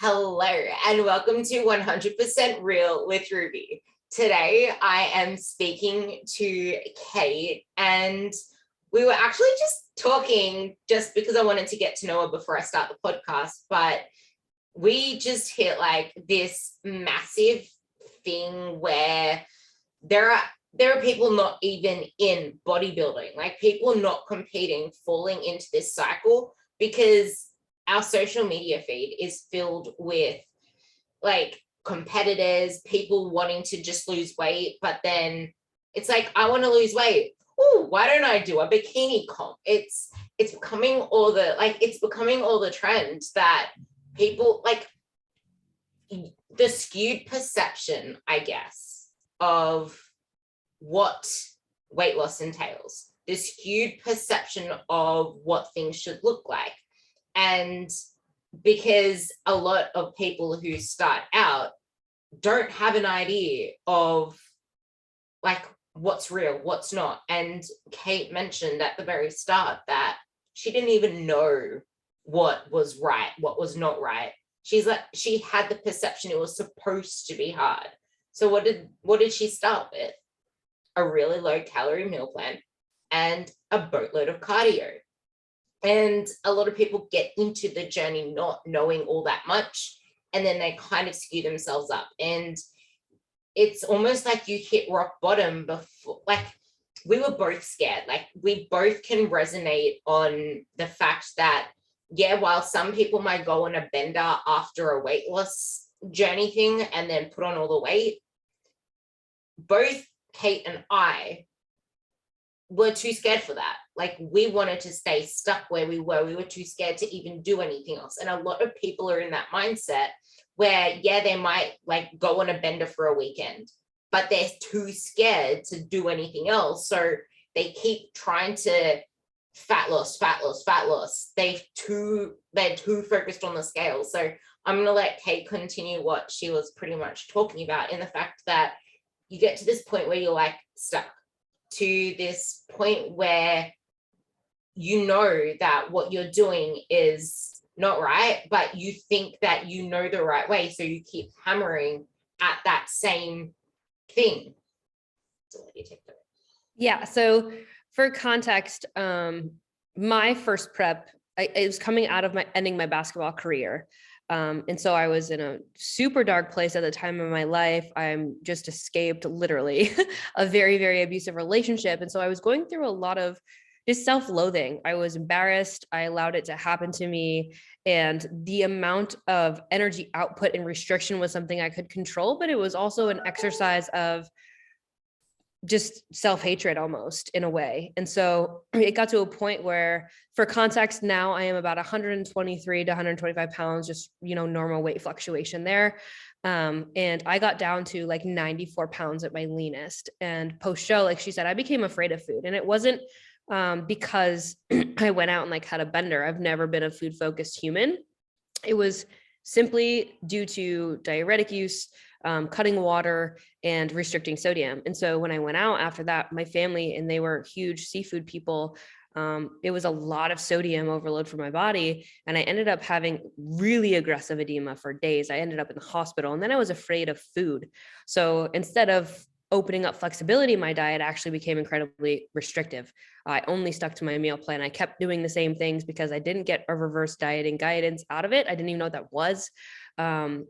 Hello, and welcome to 100% Real with Ruby. Today, I am speaking to Kait, and we were actually just talking just because I wanted to get to know her before I start the podcast, but we just hit like this massive thing where there are people not even in bodybuilding, like people not competing, falling into this cycle because our social media feed is filled with like competitors, people wanting to just lose weight, but then it's like, I want to lose weight. Oh, why don't I do a bikini comp? It's becoming all the trends that people like, the skewed perception, I guess, of what weight loss entails, the skewed perception of what things should look like. And because a lot of people who start out don't have an idea of like what's real, what's not. And Kait mentioned at the very start that she didn't even know what was right, what was not right. She's like, she had the perception it was supposed to be hard. So what did she start with? A really low calorie meal plan and a boatload of cardio. And a lot of people get into the journey not knowing all that much, and then they kind of skew themselves up. And it's almost like you hit rock bottom before, like we were both scared. Like we both can resonate on the fact that, yeah, while some people might go on a bender after a weight loss journey thing and then put on all the weight, both Kait and I were too scared for that. Like we wanted to stay stuck where we were. We were too scared to even do anything else. And a lot of people are in that mindset where, yeah, they might like go on a bender for a weekend, but they're too scared to do anything else. So they keep trying to fat loss. They're too focused on the scale. So I'm going to let Kait continue what she was pretty much talking about, in the fact that you get to this point where you're like stuck, to this point where you know that what you're doing is not right, but you think that you know the right way. So you keep hammering at that same thing. So let you take that. Yeah. So for context, my first prep, it was coming out of ending my basketball career. And so I was in a super dark place at the time of my life. I'm just escaped literally a very, very abusive relationship. And so I was going through a lot of just self-loathing. I was embarrassed. I allowed it to happen to me. And the amount of energy output and restriction was something I could control, but it was also an exercise of just self-hatred almost, in a way. And so it got to a point where, for context, now I am about 123 to 125 pounds, just, normal weight fluctuation there. And I got down to like 94 pounds at my leanest. And post show, like she said, I became afraid of food. And it wasn't because I went out and like had a bender. I've never been a food focused human. It was simply due to diuretic use, cutting water, and restricting sodium. And so when I went out after that, my family, and they were huge seafood people, it was a lot of sodium overload for my body. And I ended up having really aggressive edema for days. I ended up in the hospital, and then I was afraid of food. So instead of opening up flexibility, my diet actually became incredibly restrictive. I only stuck to my meal plan. I kept doing the same things because I didn't get a reverse dieting guidance out of it. I didn't even know what that was. And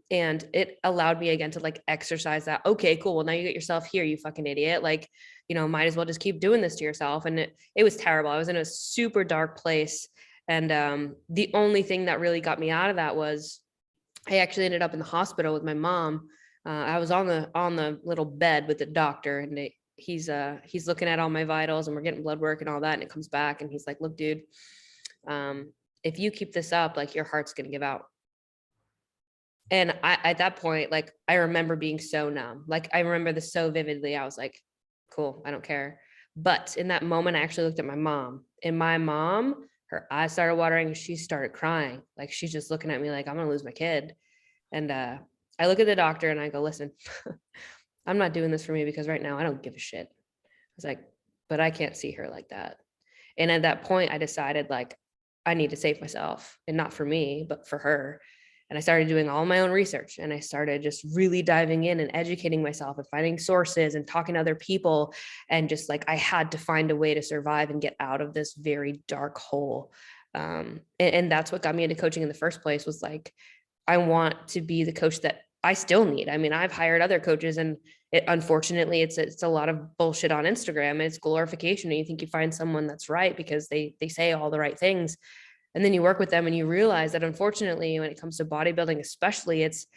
it allowed me again to like exercise that. Okay, cool. Well, now you get yourself here, you fucking idiot. Like, might as well just keep doing this to yourself. And it was terrible. I was in a super dark place. And the only thing that really got me out of that was I actually ended up in the hospital with my mom. I was on the little bed with the doctor, and he's looking at all my vitals, and we're getting blood work and all that. And it comes back, and he's like, "Look, dude, if you keep this up, like your heart's going to give out." And at that point, like, I remember being so numb. Like, I remember this so vividly. I was like, cool, I don't care. But in that moment, I actually looked at my mom, and my mom, her eyes started watering, and she started crying. Like, she's just looking at me like, I'm going to lose my kid. And I look at the doctor and I go, listen, I'm not doing this for me because right now I don't give a shit. I was like, but I can't see her like that. And at that point, I decided like, I need to save myself, and not for me, but for her. And I started doing all my own research, and I started just really diving in and educating myself and finding sources and talking to other people. And just like, I had to find a way to survive and get out of this very dark hole. And that's what got me into coaching in the first place, was like, I want to be the coach that I still need. I mean, I've hired other coaches, and unfortunately it's a lot of bullshit on Instagram, and it's glorification. And you think you find someone that's right because they say all the right things. And then you work with them and you realize that, unfortunately, when it comes to bodybuilding, especially, it's,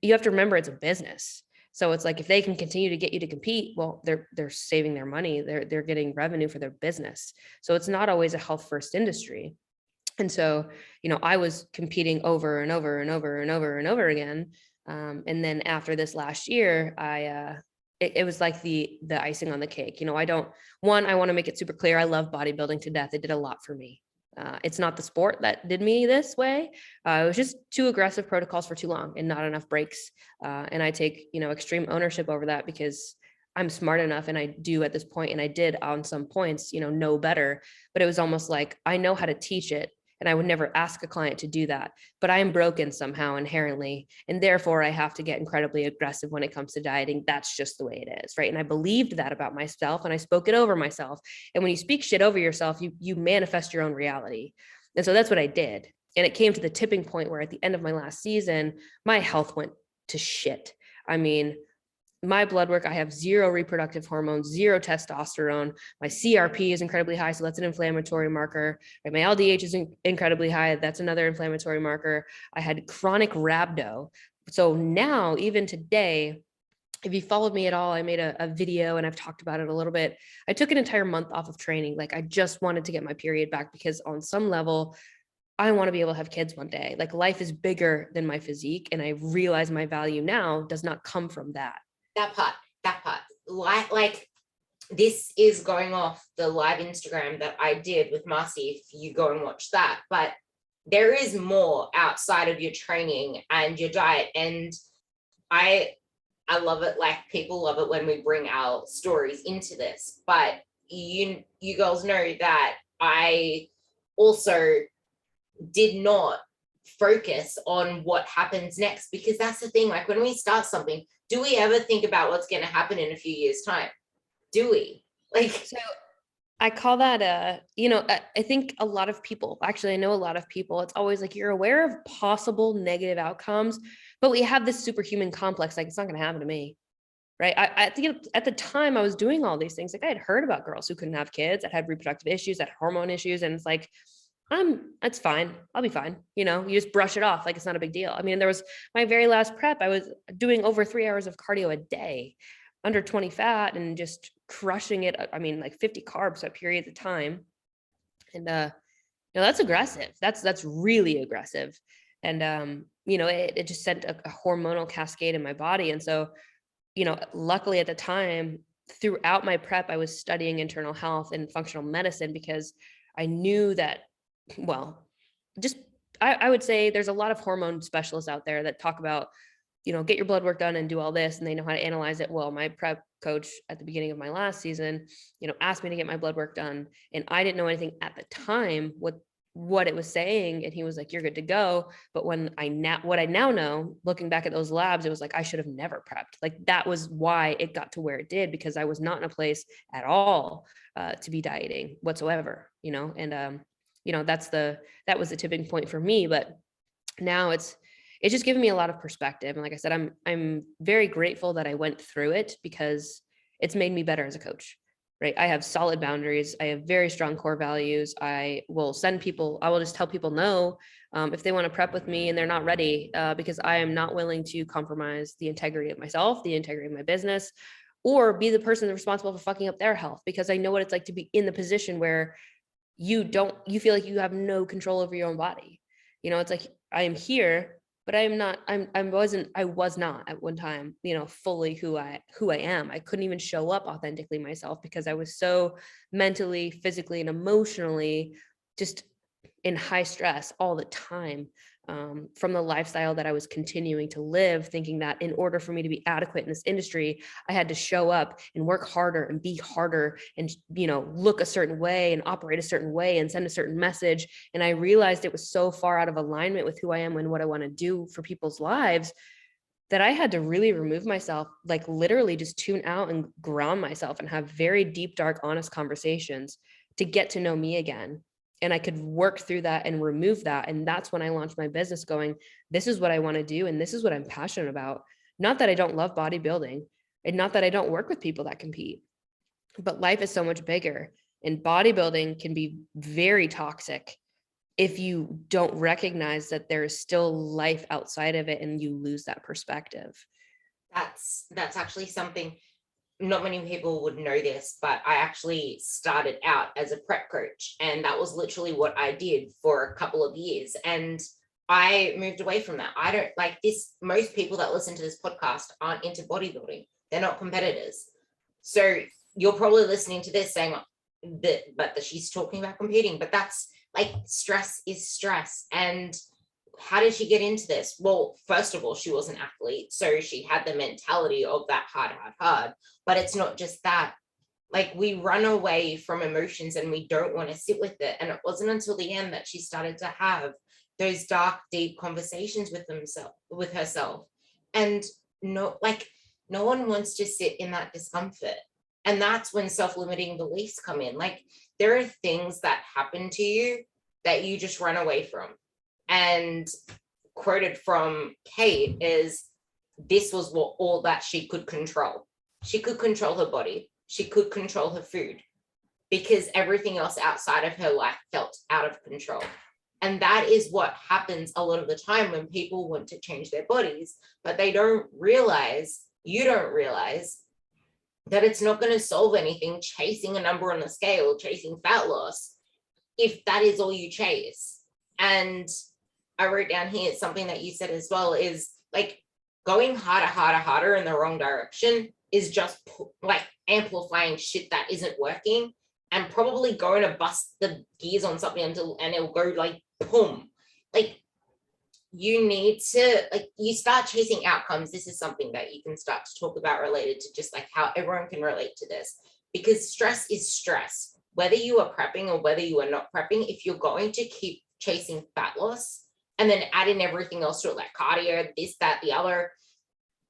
you have to remember, it's a business. So it's like, if they can continue to get you to compete, well, they're saving their money. They're getting revenue for their business. So it's not always a health first industry. And so, I was competing over and over and over and over and over again. And then after this last year, it was like the icing on the cake. I want to make it super clear. I love bodybuilding to death. It did a lot for me. It's not the sport that did me this way. It was just too aggressive protocols for too long and not enough breaks. And I take, extreme ownership over that, because I'm smart enough, and I do at this point, and I did on some points, know better, but it was almost like I know how to teach it. And I would never ask a client to do that, but I am broken somehow inherently. And therefore I have to get incredibly aggressive when it comes to dieting. That's just the way it is. Right. And I believed that about myself, and I spoke it over myself. And when you speak shit over yourself, you manifest your own reality. And so that's what I did. And it came to the tipping point where at the end of my last season, my health went to shit. I mean, my blood work, I have 0 reproductive hormones, 0 testosterone. My CRP is incredibly high, so that's an inflammatory marker. My LDH is incredibly high. That's another inflammatory marker. I had chronic rhabdo. So now, even today, if you followed me at all, I made a video and I've talked about it a little bit. I took an entire month off of training. Like, I just wanted to get my period back, because on some level, I want to be able to have kids one day. Like, life is bigger than my physique. And I realize my value now does not come from that. That part, like this is going off the live Instagram that I did with Marcy, if you go and watch that, but there is more outside of your training and your diet. And I love it. Like, people love it when we bring our stories into this, but you girls know that I also did not focus on what happens next, because that's the thing. Like, when we start something, do we ever think about what's going to happen in a few years' time? Do we? Like, so I call that I think a lot of people, actually, I know a lot of people, it's always like, you're aware of possible negative outcomes, but we have this superhuman complex, like, it's not going to happen to me. Right. I think at the time I was doing all these things, like, I had heard about girls who couldn't have kids, that had reproductive issues, that had hormone issues. And it's like, that's fine. I'll be fine. You just brush it off. Like, it's not a big deal. I mean, there was my very last prep, I was doing over 3 hours of cardio a day, under 20 fat, and just crushing it. I mean, like 50 carbs at periods of time. And, that's aggressive. That's really aggressive. And, it just sent a hormonal cascade in my body. And so, luckily at the time, throughout my prep, I was studying internal health and functional medicine, because I knew that, well, just, I would say there's a lot of hormone specialists out there that talk about, get your blood work done and do all this, and they know how to analyze it. Well, my prep coach at the beginning of my last season, asked me to get my blood work done, and I didn't know anything at the time what it was saying. And he was like, you're good to go. But what I now know, looking back at those labs, it was like, I should have never prepped. Like, that was why it got to where it did, because I was not in a place at all to be dieting whatsoever, and that was the tipping point for me. But now it's just given me a lot of perspective. And like I said, I'm very grateful that I went through it, because it's made me better as a coach. Right. I have solid boundaries. I have very strong core values. I will just tell people no, if they want to prep with me and they're not ready, because I am not willing to compromise the integrity of myself, the integrity of my business, or be the person responsible for fucking up their health, because I know what it's like to be in the position where you feel like you have no control over your own body. It's like, I am here, but I was not at one time, fully who I am. I couldn't even show up authentically myself, because I was so mentally, physically, and emotionally just in high stress all the time, from the lifestyle that I was continuing to live, thinking that in order for me to be adequate in this industry, I had to show up and work harder and be harder and, look a certain way and operate a certain way and send a certain message. And I realized it was so far out of alignment with who I am and what I want to do for people's lives that I had to really remove myself, like literally just tune out and ground myself and have very deep, dark, honest conversations to get to know me again. And I could work through that and remove that. And that's when I launched my business going, this is what I want to do. And this is what I'm passionate about. Not that I don't love bodybuilding and not that I don't work with people that compete, but life is so much bigger, and bodybuilding can be very toxic if you don't recognize that there is still life outside of it and you lose that perspective. That's actually something, not many people would know this, but I actually started out as a prep coach, and that was literally what I did for a couple of years. And I moved away from that. I don't like this. Most people that listen to this podcast aren't into bodybuilding. They're not competitors. So you're probably listening to this saying that she's talking about competing, but that's like, stress is stress. And how did she get into this? Well, first of all, she was an athlete, so she had the mentality of that hard. But it's not just that. Like, we run away from emotions and we don't want to sit with it. And it wasn't until the end that she started to have those dark, deep conversations with herself. And no one wants to sit in that discomfort. And that's when self-limiting beliefs come in. Like, there are things that happen to you that you just run away from. And quoted from Kait is, this was all that she could control. She could control her body. She could control her food, because everything else outside of her life felt out of control. And that is what happens a lot of the time when people want to change their bodies, but you don't realize that it's not going to solve anything chasing a number on the scale, chasing fat loss, if that is all you chase. And I wrote down here something that you said as well, is like, going harder in the wrong direction is just like amplifying shit that isn't working, and probably going to bust the gears on something and it'll go like boom. Like, you need to, like, you start chasing outcomes. This is something that you can start to talk about related to just like how everyone can relate to this, because stress is stress, whether you are prepping or whether you are not prepping. If you're going to keep chasing fat loss and then adding everything else to it, like cardio, this, that, the other,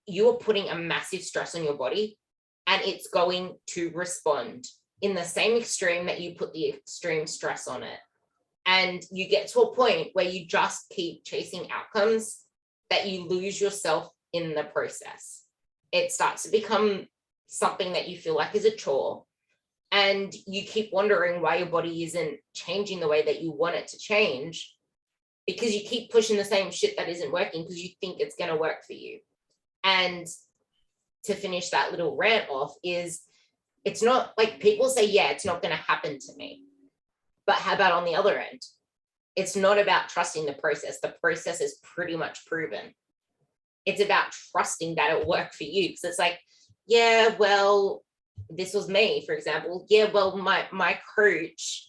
you are putting a massive stress on your body, and it's going to respond in the same extreme that you put the extreme stress on it. And you get to a point where you just keep chasing outcomes that you lose yourself in the process. It starts to become something that you feel like is a chore. And you keep wondering why your body isn't changing the way that you want it to change, because you keep pushing the same shit that isn't working because you think it's going to work for you. And to finish that little rant off is, it's not like people say, yeah, it's not going to happen to me. But how about on the other end? It's not about trusting the process. The process is pretty much proven. It's about trusting that it worked for you. Because it's like, yeah, well, this was me, for example. Yeah, well, my coach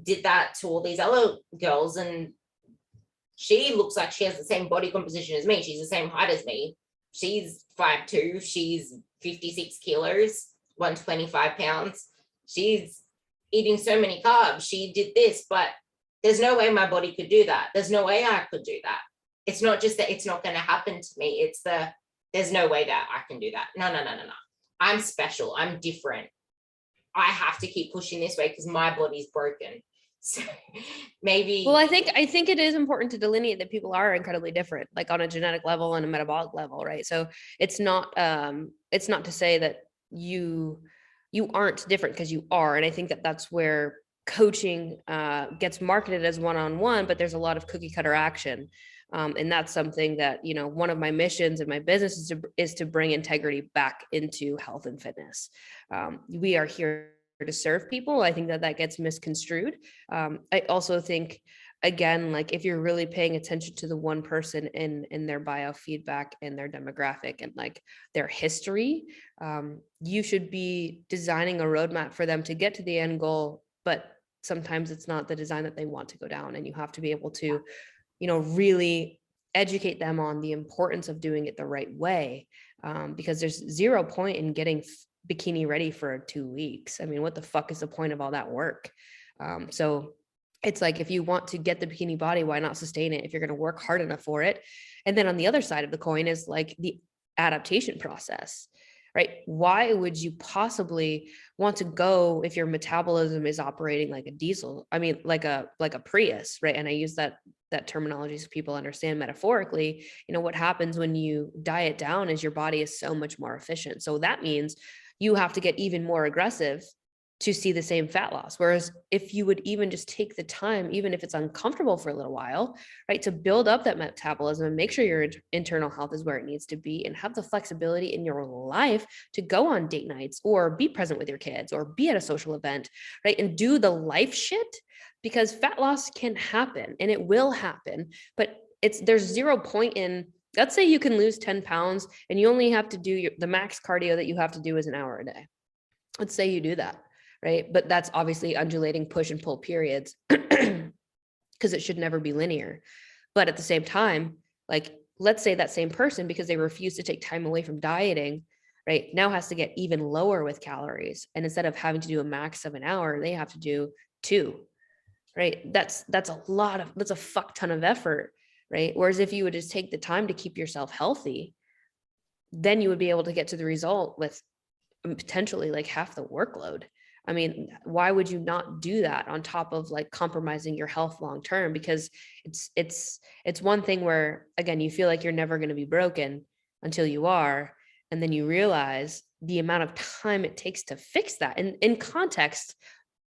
did that to all these other girls, and she looks like she has the same body composition as me. She's the same height as me. She's 5'2". She's 56 kilos, 125 pounds. She's eating so many carbs. She did this, but there's no way my body could do that. There's no way I could do that. It's not just that it's not going to happen to me. It's there's no way that I can do that. No. I'm special. I'm different. I have to keep pushing this way because my body's broken. So maybe. Well, I think it is important to delineate that people are incredibly different, like on a genetic level and a metabolic level, right? So it's not to say that you aren't different, because you are. And I think that that's where coaching gets marketed as one-on-one, but there's a lot of cookie cutter action. And that's something that, one of my missions in my business is to bring integrity back into health and fitness. We are here to serve people. I think that gets misconstrued. I also think, again, like, if you're really paying attention to the one person in their biofeedback and their demographic and like their history, you should be designing a roadmap for them to get to the end goal, but sometimes it's not the design that they want to go down, and you have to be able to, really educate them on the importance of doing it the right way. Because there's zero point in getting bikini ready for 2 weeks. I mean, what the fuck is the point of all that work? So it's like, if you want to get the bikini body, why not sustain it if you're going to work hard enough for it? And then on the other side of the coin is like the adaptation process, right? Why would you possibly want to go if your metabolism is operating like a diesel? I mean, like a Prius, right? And I use that terminology so people understand metaphorically. What happens when you diet down is your body is so much more efficient. So that means you have to get even more aggressive to see the same fat loss. Whereas if you would even just take the time, even if it's uncomfortable for a little while, right, to build up that metabolism and make sure your internal health is where it needs to be, and have the flexibility in your life to go on date nights or be present with your kids or be at a social event, right, and do the life shit, because fat loss can happen and it will happen, but there's zero point in, let's say you can lose 10 pounds and you only have to do the max cardio that you have to do is an hour a day. Let's say you do that. Right. But that's obviously undulating push and pull periods, because it should never be linear. But at the same time, like, let's say that same person, because they refuse to take time away from dieting, right, now has to get even lower with calories. And instead of having to do a max of an hour, they have to do 2, right? That's a fuck ton of effort, right? Whereas if you would just take the time to keep yourself healthy, then you would be able to get to the result with potentially like half the workload. I mean, why would you not do that on top of like compromising your health long term? Because it's one thing where, again, you feel like you're never going to be broken until you are, and then you realize the amount of time it takes to fix that. And in context,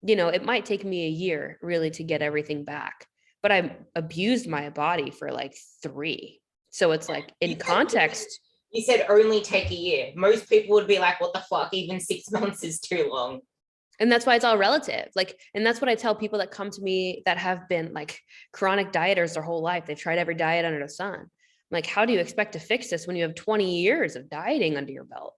it might take me a year really to get everything back, but I abused my body for like 3. So it's like, in context, you said only take a year. Most people would be like, what the fuck? Even 6 months is too long. And that's why it's all relative. Like, and that's what I tell people that come to me that have been like chronic dieters their whole life. They've tried every diet under the sun. I'm like, how do you expect to fix this when you have 20 years of dieting under your belt?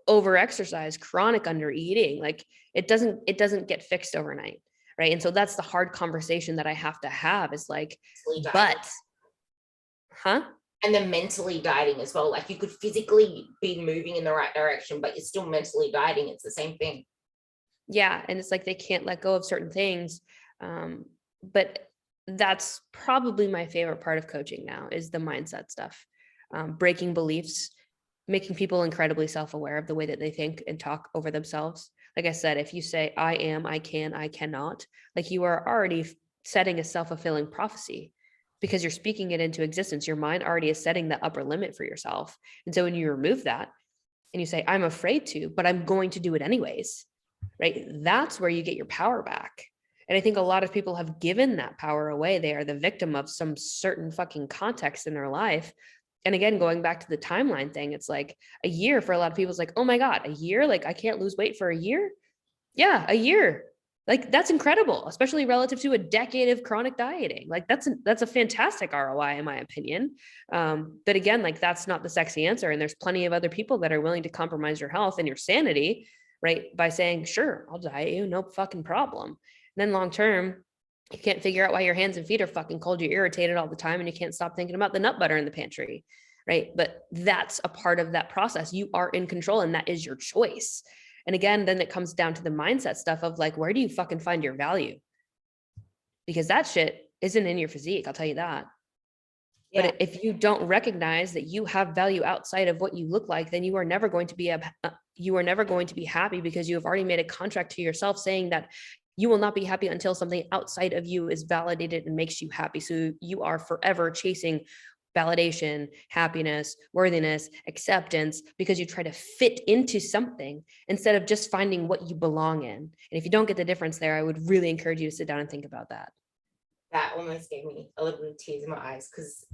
Over exercise, chronic under eating, like it doesn't get fixed overnight. Right. And so that's the hard conversation that I have to have, is like, but, And then mentally dieting as well. Like, you could physically be moving in the right direction, but you're still mentally dieting. It's the same thing. Yeah. And it's like, they can't let go of certain things. But that's probably my favorite part of coaching now, is the mindset stuff, breaking beliefs, making people incredibly self-aware of the way that they think and talk over themselves. Like I said, if you say, I am, I can, I cannot, like, you are already setting a self-fulfilling prophecy, because you're speaking it into existence. Your mind already is setting the upper limit for yourself. And so when you remove that and you say, I'm afraid to, but I'm going to do it anyways, right? That's where you get your power back. And I think a lot of people have given that power away. They are the victim of some certain fucking context in their life. And again, going back to the timeline thing, it's like a year for a lot of people is like, oh my God, a year? Like, I can't lose weight for a year? Yeah, a year. Like, that's incredible, especially relative to a decade of chronic dieting. Like, that's a fantastic ROI, in my opinion. But again, like, that's not the sexy answer. And there's plenty of other people that are willing to compromise your health and your sanity, right, by saying, sure, I'll diet you, no fucking problem. And then long term, you can't figure out why your hands and feet are fucking cold, you're irritated all the time, and you can't stop thinking about the nut butter in the pantry, right? But that's a part of that process. You are in control, and that is your choice. And again, then it comes down to the mindset stuff of like, where do you fucking find your value? Because that shit isn't in your physique, I'll tell you that. Yeah. But if you don't recognize that you have value outside of what you look like, then you are never going to be happy, because you have already made a contract to yourself saying that you will not be happy until something outside of you is validated and makes you happy. So you are forever chasing validation, happiness, worthiness, acceptance, because you try to fit into something instead of just finding what you belong in. And if you don't get the difference there, I would really encourage you to sit down and think about that. That almost gave me a little bit of tears in my eyes, because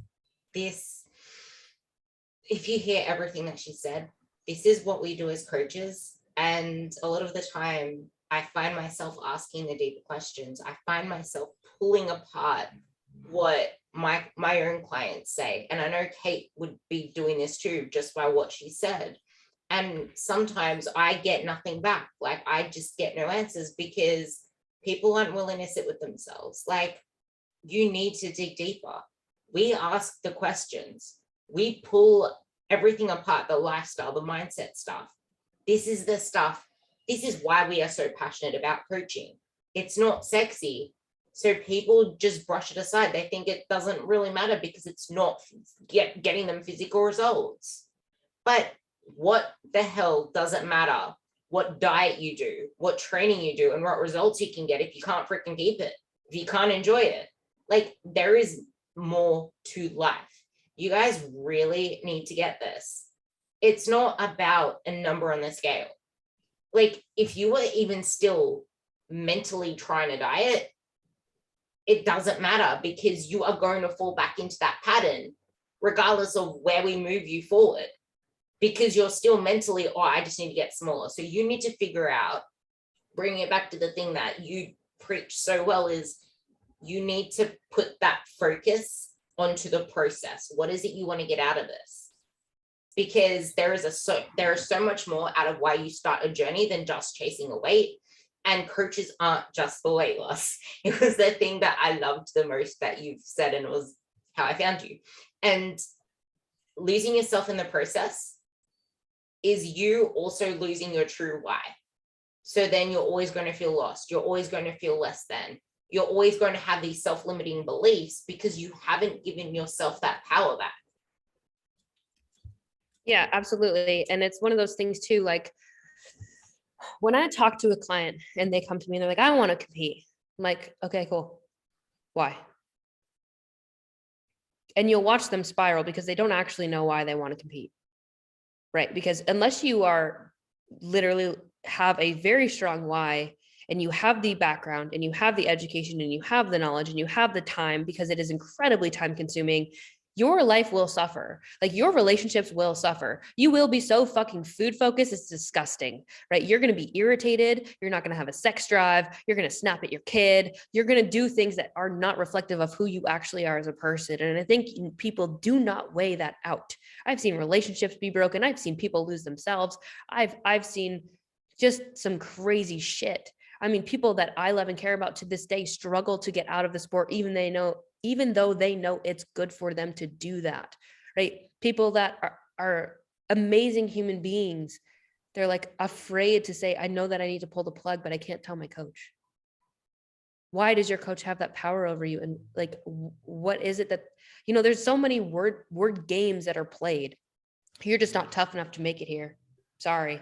if you hear everything that she said, this is what we do as coaches. And a lot of the time, I find myself asking the deeper questions. I find myself pulling apart what my own clients say. And I know Kate would be doing this too, just by what she said. And sometimes I get nothing back. Like, I just get no answers, because People aren't willing to sit with themselves. Like, you need to dig deeper. We ask the questions. We pull everything apart, the lifestyle, the mindset stuff. This is the stuff. This is why we are so passionate about coaching. It's not sexy. So people just brush it aside. They think it doesn't really matter because it's not getting them physical results. But what the hell does it matter what diet you do, what training you do, and what results you can get if you can't freaking keep it, if you can't enjoy it? Like, there is more to life. You guys really need to get this. It's not about a number on the scale. Like, if you were even still mentally trying to diet, it doesn't matter, because you are going to fall back into that pattern regardless of where we move you forward, because you're still mentally, oh, I just need to get smaller. So you need to figure out, bringing it back to the thing that you preach so well, is you need to put that focus onto the process. What is it you want to get out of this? Because there is so much more out of why you start a journey than just chasing a weight. And coaches aren't just for weight loss. It was the thing that I loved the most that you've said, and it was how I found you. And losing yourself in the process is you also losing your true why. So then you're always going to feel lost. You're always going to feel less than. You're always going to have these self-limiting beliefs because you haven't given yourself that power back. Yeah, absolutely. And it's one of those things too, like when I talk to a client and they come to me and they're like, I want to compete. I'm like, okay, cool. Why? And you'll watch them spiral because they don't actually know why they want to compete. Right? Because unless you are literally have a very strong why, and you have the background and you have the education and you have the knowledge and you have the time, because it is incredibly time consuming, your life will suffer. Like, your relationships will suffer. You will be so fucking food focused. It's disgusting, right? You're going to be irritated. You're not going to have a sex drive. You're going to snap at your kid. You're going to do things that are not reflective of who you actually are as a person. And I think people do not weigh that out. I've seen relationships be broken. I've seen people lose themselves. I've seen just some crazy shit. I mean, people that I love and care about to this day struggle to get out of the sport, even though they know it's good for them to do that, right? People that are amazing human beings, they're like afraid to say, I know that I need to pull the plug, but I can't tell my coach. Why does your coach have that power over you? And like, what is it that, there's so many word games that are played. You're just not tough enough to make it here. Sorry.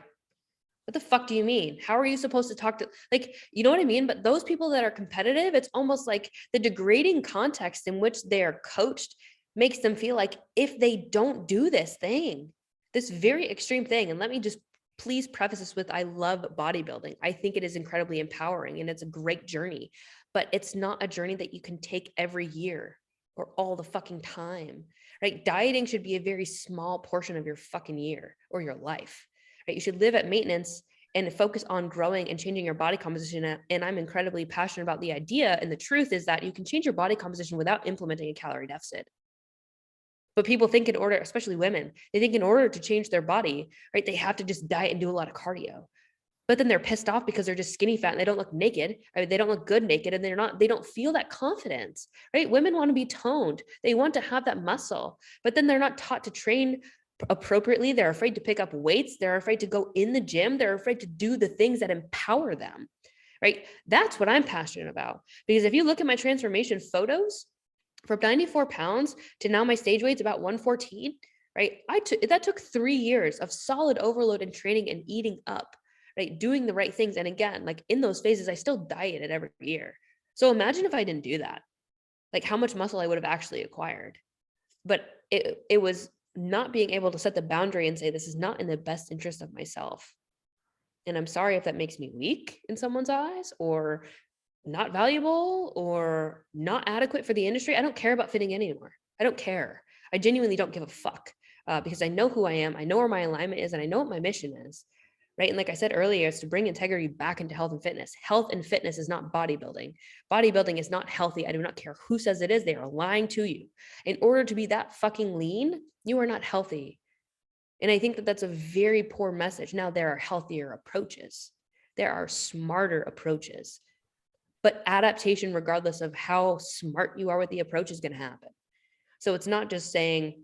What the fuck do you mean? How are you supposed to talk to, like, you know what I mean? But those people that are competitive, it's almost like the degrading context in which they are coached makes them feel like if they don't do this thing, this very extreme thing, and let me just please preface this with, I love bodybuilding. I think it is incredibly empowering and it's a great journey, but it's not a journey that you can take every year or all the fucking time, right? Dieting should be a very small portion of your fucking year or your life. Right? You should live at maintenance and focus on growing and changing your body composition. And I'm incredibly passionate about the idea. And the truth is that you can change your body composition without implementing a calorie deficit. But people think in order, especially women, they think in order to change their body, right, they have to just diet and do a lot of cardio. But then they're pissed off because they're just skinny fat and they don't look naked. Right? They don't look good naked, and they don't feel that confidence, right? Women want to be toned. They want to have that muscle, but then they're not taught to train appropriately. They're afraid to pick up weights. They're afraid to go in the gym. They're afraid to do the things that empower them, right? That's what I'm passionate about. Because if you look at my transformation photos from 94 pounds to now my stage weight's about 114, right? That took 3 years of solid overload and training and eating up, right? Doing the right things. And again, like in those phases, I still dieted every year. So imagine if I didn't do that, like how much muscle I would have actually acquired. But it was not being able to set the boundary and say, this is not in the best interest of myself. And I'm sorry if that makes me weak in someone's eyes or not valuable or not adequate for the industry. I don't care about fitting in anymore. I don't care. I genuinely don't give a fuck because I know who I am. I know where my alignment is and I know what my mission is. Right. And like I said earlier, it's to bring integrity back into health and fitness. Health and fitness is not bodybuilding. Bodybuilding is not healthy. I do not care who says it is. They are lying to you. In order to be that fucking lean, you are not healthy. And I think that that's a very poor message. Now, there are healthier approaches. There are smarter approaches. but adaptation, regardless of how smart you are with the approach, is going to happen. So it's not just saying,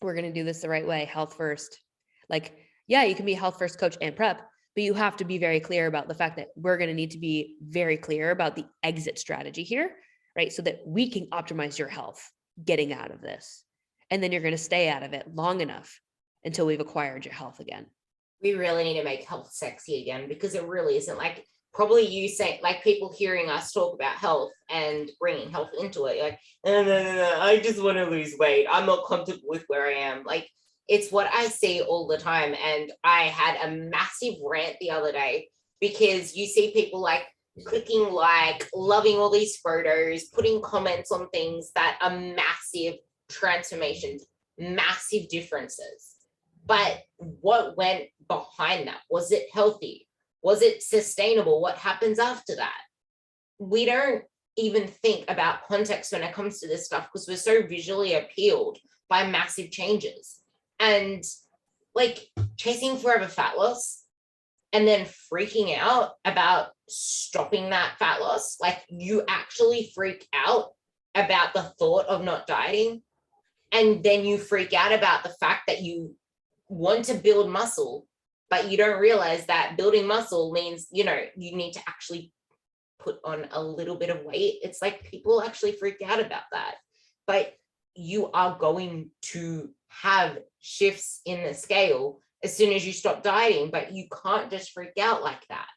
we're going to do this the right way, health first. Like, yeah, you can be a health first coach and prep, but you have to be very clear about the fact that we're going to need to be very clear about the exit strategy here, right? So that we can optimize your health getting out of this. And then you're going to stay out of it long enough until we've acquired your health again. We really need to make health sexy again, because it really isn't. Like, probably you say, like, people hearing us talk about health and bringing health into it, like, no, I just want to lose weight, I'm not comfortable with where I am. Like, it's what I see all the time. And I had a massive rant the other day, because you see people like clicking like, loving all these photos, putting comments on things that are massive transformations, massive differences. But what went behind that? Was it healthy? Was it sustainable? What happens after that? We don't even think about context when it comes to this stuff, because we're so visually appealed by massive changes. And like, chasing forever fat loss and then freaking out about stopping that fat loss, like, you actually freak out about the thought of not dieting, and then you freak out about the fact that you want to build muscle, but you don't realize that building muscle means, you need to actually put on a little bit of weight. It's like, people actually freak out about that. But you are going to have shifts in the scale as soon as you stop dieting, but you can't just freak out like that.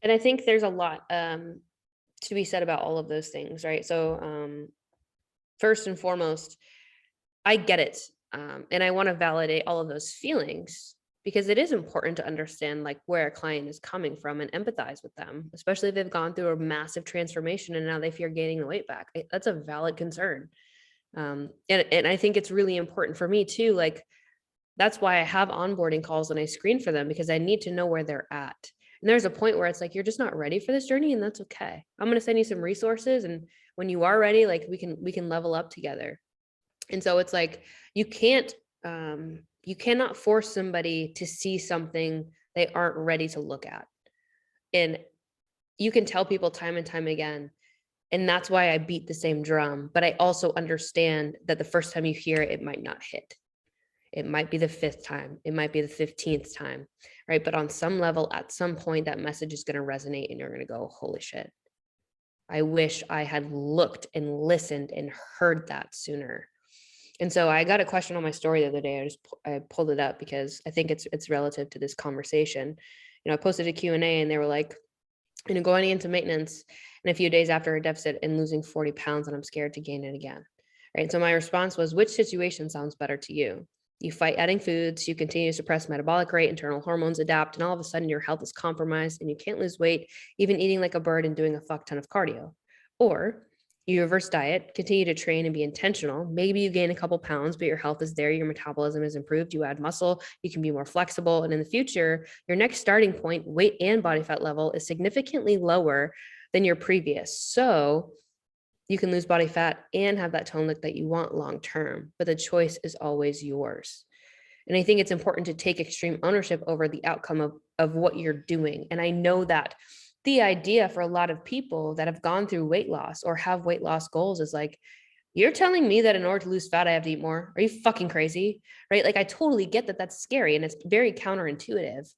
And I think there's a lot to be said about all of those things, right? So first and foremost, I get it. And I want to validate all of those feelings, because it is important to understand like where a client is coming from and empathize with them, especially if they've gone through a massive transformation and now they fear gaining the weight back. That's a valid concern. And I think it's really important for me too. Like, that's why I have onboarding calls and I screen for them, because I need to know where they're at. And there's a point where it's like, you're just not ready for this journey, and that's okay. I'm going to send you some resources, and when you are ready, like, we can level up together. And so it's like, you cannot force somebody to see something they aren't ready to look at. And you can tell people time and time again, and that's why I beat the same drum. But I also understand that the first time you hear it, it might not hit. It might be the 5th time. It might be the 15th time, right? But on some level, at some point, that message is going to resonate, and you're going to go, holy shit. I wish I had looked and listened and heard that sooner. And so I got a question on my story the other day. I pulled it up because I think it's relative to this conversation. I posted a Q&A, and they were like, going into maintenance in a few days after a deficit and losing 40 pounds, and I'm scared to gain it again. Right. So my response was, which situation sounds better to you? You fight adding foods, you continue to suppress metabolic rate, internal hormones adapt, and all of a sudden your health is compromised and you can't lose weight, even eating like a bird and doing a fuck ton of cardio. Or you reverse diet, continue to train and be intentional. Maybe you gain a couple pounds, but your health is there, your metabolism is improved, you add muscle, you can be more flexible. And in the future, your next starting point, weight and body fat level, is significantly lower than your previous. So you can lose body fat and have that tone look that you want long term, but the choice is always yours. And I think it's important to take extreme ownership over the outcome of what you're doing. And I know that the idea for a lot of people that have gone through weight loss or have weight loss goals is like, you're telling me that in order to lose fat, I have to eat more? Are you fucking crazy? Right? Like, I totally get that that's scary and it's very counterintuitive.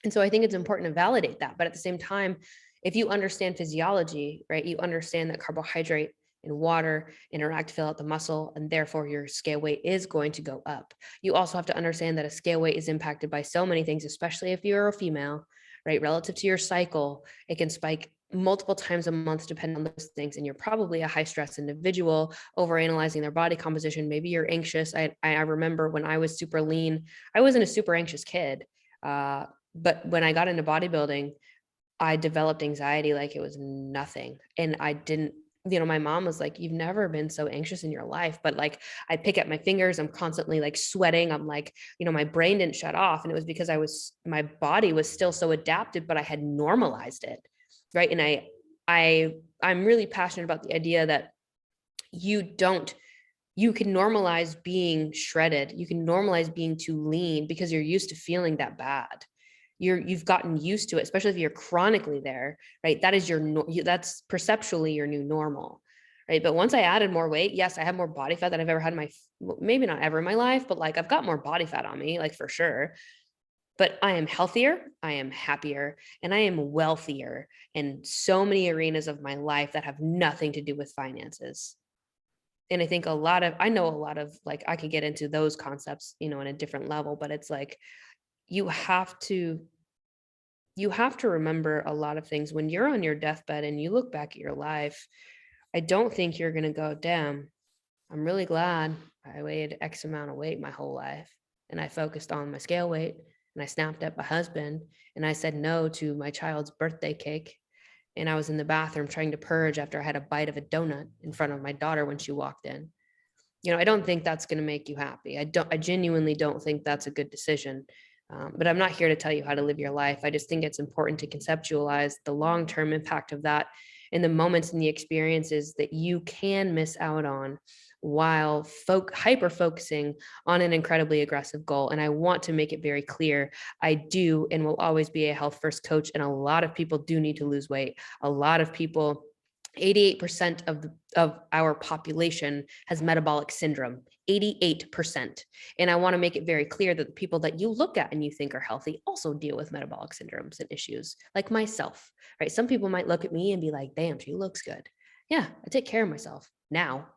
And so I think it's important to validate that. But at the same time, if you understand physiology, right, you understand that carbohydrate and water interact, fill out the muscle, and therefore your scale weight is going to go up. You also have to understand that a scale weight is impacted by so many things, especially if you're a female, right? Relative to your cycle, it can spike multiple times a month depending on those things. And you're probably a high stress individual, overanalyzing their body composition. Maybe you're anxious. I remember when I was super lean, I wasn't a super anxious kid. But when I got into bodybuilding, I developed anxiety like it was nothing. And I didn't, my mom was like, you've never been so anxious in your life. But like, I pick at my fingers, I'm constantly like sweating. I'm like, my brain didn't shut off. And it was because my body was still so adapted, but I had normalized it. Right. And I'm really passionate about the idea that you can normalize being shredded. You can normalize being too lean because you're used to feeling that bad. you've gotten used to it, especially if you're chronically there, right? That is that's perceptually your new normal, right? But once I added more weight, yes, I have more body fat than I've ever had in maybe not ever in my life, but like I've got more body fat on me, like for sure. But I am healthier, I am happier, and I am wealthier in so many arenas of my life that have nothing to do with finances. And I think I know a lot of, like, I could get into those concepts, in a different level, but it's like, you have to remember a lot of things when you're on your deathbed and you look back at your life. I don't think you're going to go, damn, I'm really glad I weighed X amount of weight my whole life. And I focused on my scale weight, and I snapped at my husband, and I said no to my child's birthday cake. And I was in the bathroom trying to purge after I had a bite of a donut in front of my daughter when she walked in. I don't think that's going to make you happy. I genuinely don't think that's a good decision. But I'm not here to tell you how to live your life. I just think it's important to conceptualize the long-term impact of that in the moments and the experiences that you can miss out on while hyper focusing on an incredibly aggressive goal. And I want to make it very clear, I do and will always be a health first coach. And a lot of people do need to lose weight. A lot of people, 88% of our population has metabolic syndrome, 88%. And I want to make it very clear that the people that you look at and you think are healthy also deal with metabolic syndromes and issues, like myself, right? Some people might look at me and be like, damn, she looks good. Yeah, I take care of myself now,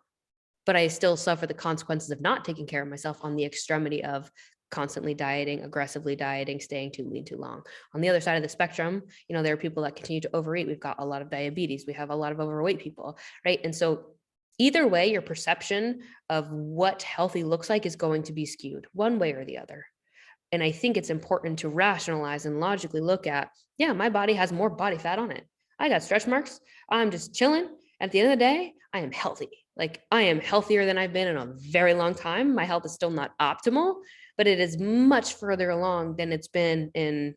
but I still suffer the consequences of not taking care of myself on the extremity of constantly dieting, aggressively dieting, staying too lean too long. On the other side of the spectrum, there are people that continue to overeat. We've got a lot of diabetes. We have a lot of overweight people, right? And so either way, your perception of what healthy looks like is going to be skewed one way or the other. And I think it's important to rationalize and logically look at, yeah, my body has more body fat on it. I got stretch marks. I'm just chilling. At the end of the day, I am healthy. Like, I am healthier than I've been in a very long time. My health is still not optimal, but it is much further along than it's been in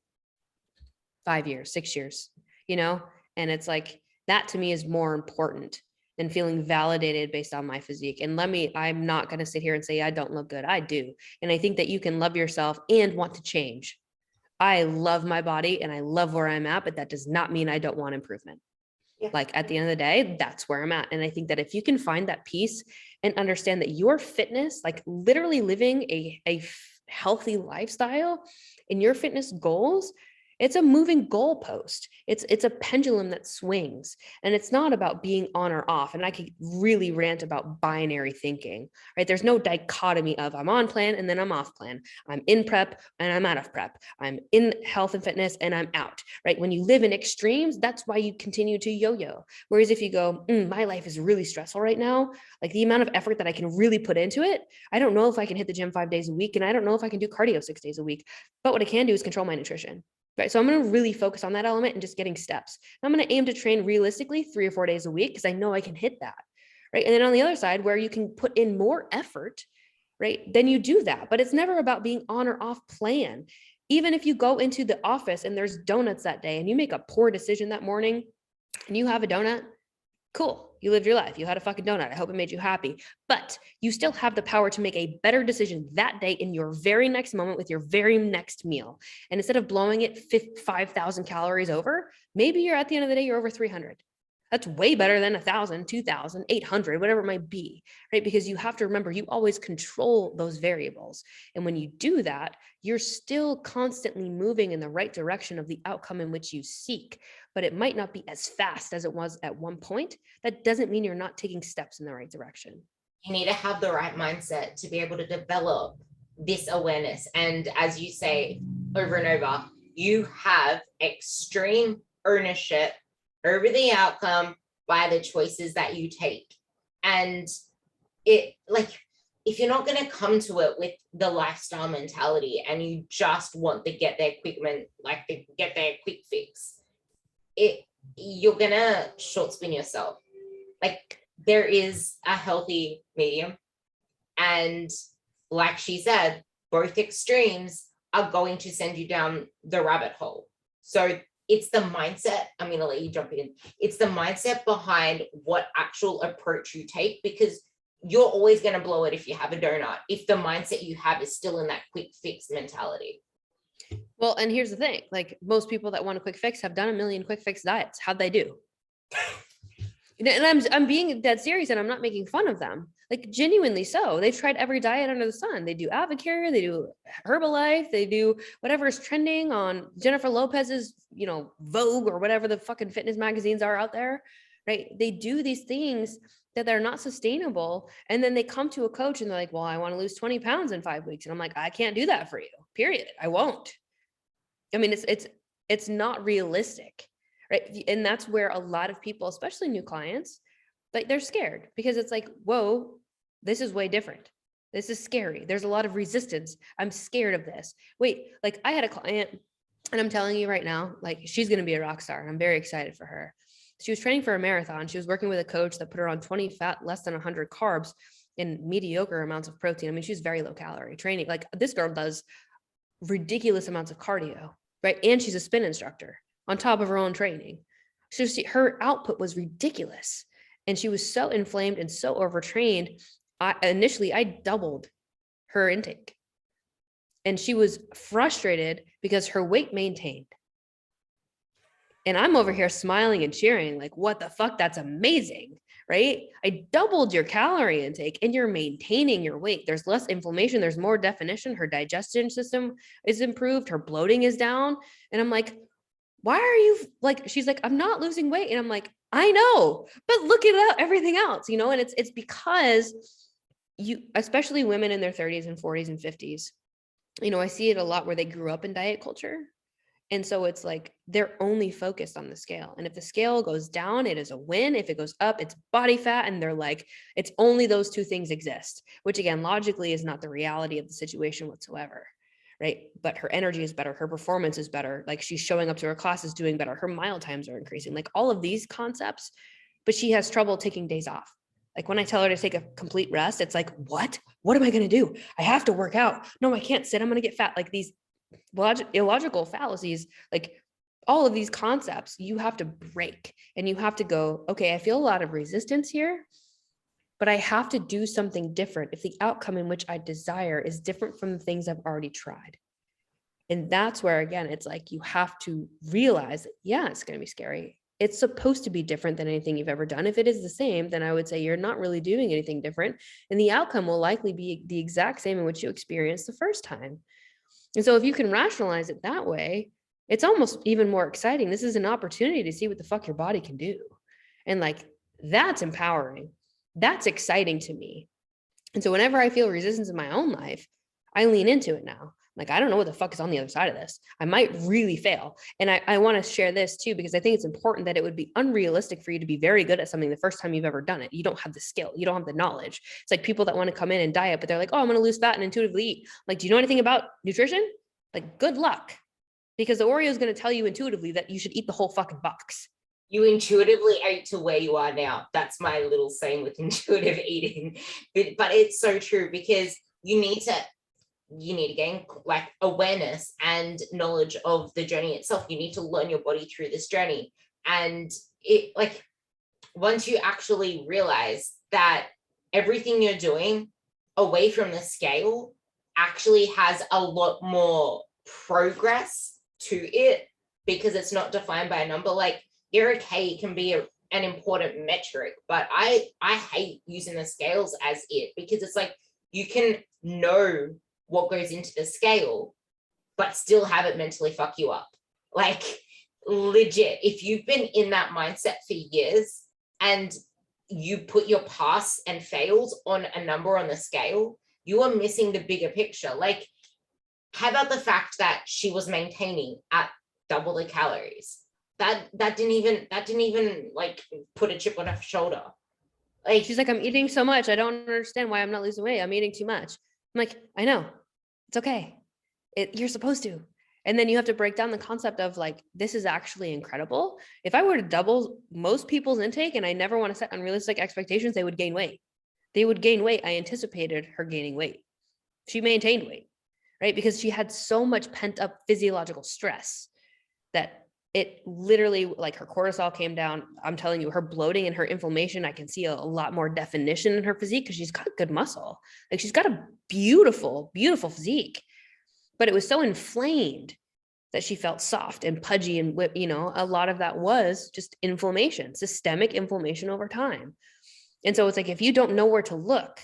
5 years, 6 years, And it's like, that to me is more important than feeling validated based on my physique. And I'm not going to sit here and say I don't look good. I do. And I think that you can love yourself and want to change. I love my body and I love where I'm at, but that does not mean I don't want improvement. Yeah. Like, at the end of the day, that's where I'm at. And I think that if you can find that peace and understand that your fitness, like literally living a healthy lifestyle and your fitness goals, it's a moving goalpost. It's a pendulum that swings, and it's not about being on or off. And I could really rant about binary thinking, right? There's no dichotomy of I'm on plan and then I'm off plan. I'm in prep and I'm out of prep. I'm in health and fitness and I'm out, right? When you live in extremes, that's why you continue to yo-yo. Whereas if you go, my life is really stressful right now, like the amount of effort that I can really put into it, I don't know if I can hit the gym 5 days a week, and I don't know if I can do cardio 6 days a week, but what I can do is control my nutrition. Right. So I'm going to really focus on that element and just getting steps. I'm going to aim to train realistically 3 or 4 days a week because I know I can hit that. Right. And then on the other side, where you can put in more effort, right, then you do that. But it's never about being on or off plan. Even if you go into the office and there's donuts that day and you make a poor decision that morning and you have a donut, cool. You lived your life. You had a fucking donut. I hope it made you happy. But you still have the power to make a better decision that day in your very next moment with your very next meal. And instead of blowing it 5,000 calories over, maybe you're at the end of the day, you're over 300. That's way better than 1,000, 2,000, 800, whatever it might be, right? Because you have to remember, you always control those variables. And when you do that, you're still constantly moving in the right direction of the outcome in which you seek, but it might not be as fast as it was at one point. That doesn't mean you're not taking steps in the right direction. You need to have the right mindset to be able to develop this awareness. And as you say over and over, you have extreme ownership over the outcome by the choices that you take. And it, like, if you're not going to come to it with the lifestyle mentality and you just want to get there quick, get there quick fix, you're going to short spin yourself. Like, there is a healthy medium. And like she said, both extremes are going to send you down the rabbit hole. So it's the mindset. I'm going to let you jump in. It's the mindset behind what actual approach you take, because you're always going to blow it if you have a donut, if the mindset you have is still in that quick fix mentality. Well, and here's the thing, like most people that want a quick fix have done a million quick fix diets. How'd they do? And I'm being dead serious, and I'm not making fun of them. Like genuinely so. They've tried every diet under the sun. They do Avocare, they do Herbalife, they do whatever is trending on Jennifer Lopez's, Vogue or whatever the fucking fitness magazines are out there, right? They do these things that they're not sustainable. And then they come to a coach and they're like, well, I want to lose 20 pounds in 5 weeks. And I'm like, I can't do that for you, period. I won't. I mean, it's not realistic, right? And that's where a lot of people, especially new clients, like they're scared because it's like, whoa, this is way different. This is scary. There's a lot of resistance. I'm scared of this. Wait, like I had a client, and I'm telling you right now, like she's going to be a rock star. I'm very excited for her. She was training for a marathon. She was working with a coach that put her on 20 fat, less than 100 carbs, and mediocre amounts of protein. I mean, she's very low calorie training. Like this girl does ridiculous amounts of cardio, right? And she's a spin instructor on top of her own training. So her output was ridiculous. And she was so inflamed and so overtrained. Initially, I doubled her intake. And she was frustrated because her weight maintained. And I'm over here smiling and cheering, like, what the fuck? That's amazing, right? I doubled your calorie intake and you're maintaining your weight. There's less inflammation. There's more definition. Her digestion system is improved. Her bloating is down. And I'm like, why are you like, she's like, I'm not losing weight. And I'm like, I know, but look at everything else, and it's because especially women in their 30s and 40s and 50s, I see it a lot where they grew up in diet culture. And so it's like, they're only focused on the scale. And if the scale goes down, it is a win. If it goes up, it's body fat. And they're like, it's only those two things exist, which again, logically is not the reality of the situation whatsoever. Right. But her energy is better. Her performance is better. Like she's showing up to her classes doing better. Her mile times are increasing, like all of these concepts, but she has trouble taking days off. Like when I tell her to take a complete rest, it's like, what am I going to do? I have to work out. No, I can't sit. I'm going to get fat. Like these illogical fallacies, like all of these concepts, you have to break and you have to go, okay, I feel a lot of resistance here, but I have to do something different if the outcome in which I desire is different from the things I've already tried. And that's where, again, it's like, you have to realize that, yeah, it's going to be scary. It's supposed to be different than anything you've ever done. If it is the same, then I would say you're not really doing anything different. And the outcome will likely be the exact same in which you experienced the first time. And so if you can rationalize it that way, it's almost even more exciting. This is an opportunity to see what the fuck your body can do. And like, that's empowering. That's exciting to me. And so whenever I feel resistance in my own life, I lean into it now. Like, I don't know what the fuck is on the other side of this. I might really fail. And I want to share this too, because I think it's important that it would be unrealistic for you to be very good at something the first time you've ever done it. You don't have the skill. You don't have the knowledge. It's like people that want to come in and diet, but they're like, oh, I'm going to lose fat and intuitively eat. Like, do you know anything about nutrition? Like, good luck. Because the Oreo is going to tell you intuitively that you should eat the whole fucking box. You intuitively ate to where you are now. That's my little saying with intuitive eating. But it's so true, because you need to gain like awareness and knowledge of the journey itself. You need to learn your body through this journey. And it, like, once you actually realize that everything you're doing away from the scale actually has a lot more progress to it, because it's not defined by a number. Like, you're okay can be an important metric, but I hate using the scales as it, because it's like, you can know what goes into the scale, but still have it mentally fuck you up. Like, legit, if you've been in that mindset for years and you put your pass and fails on a number on the scale, you are missing the bigger picture. Like, how about the fact that she was maintaining at double the calories? That didn't even like put a chip on her shoulder. Like, she's like, I'm eating so much. I don't understand why I'm not losing weight. I'm eating too much. I'm like, I know. It's okay. You're supposed to. And then you have to break down the concept of like, this is actually incredible. If I were to double most people's intake, and I never want to set unrealistic expectations, they would gain weight. They would gain weight. I anticipated her gaining weight. She maintained weight, right? Because she had so much pent up physiological stress that it literally, like, her cortisol came down. I'm telling you, her bloating and her inflammation, I can see a lot more definition in her physique, because she's got good muscle. Like, she's got a beautiful, beautiful physique, but it was so inflamed that she felt soft and pudgy and, you know, a lot of that was just inflammation, systemic inflammation over time. And so it's like, if you don't know where to look,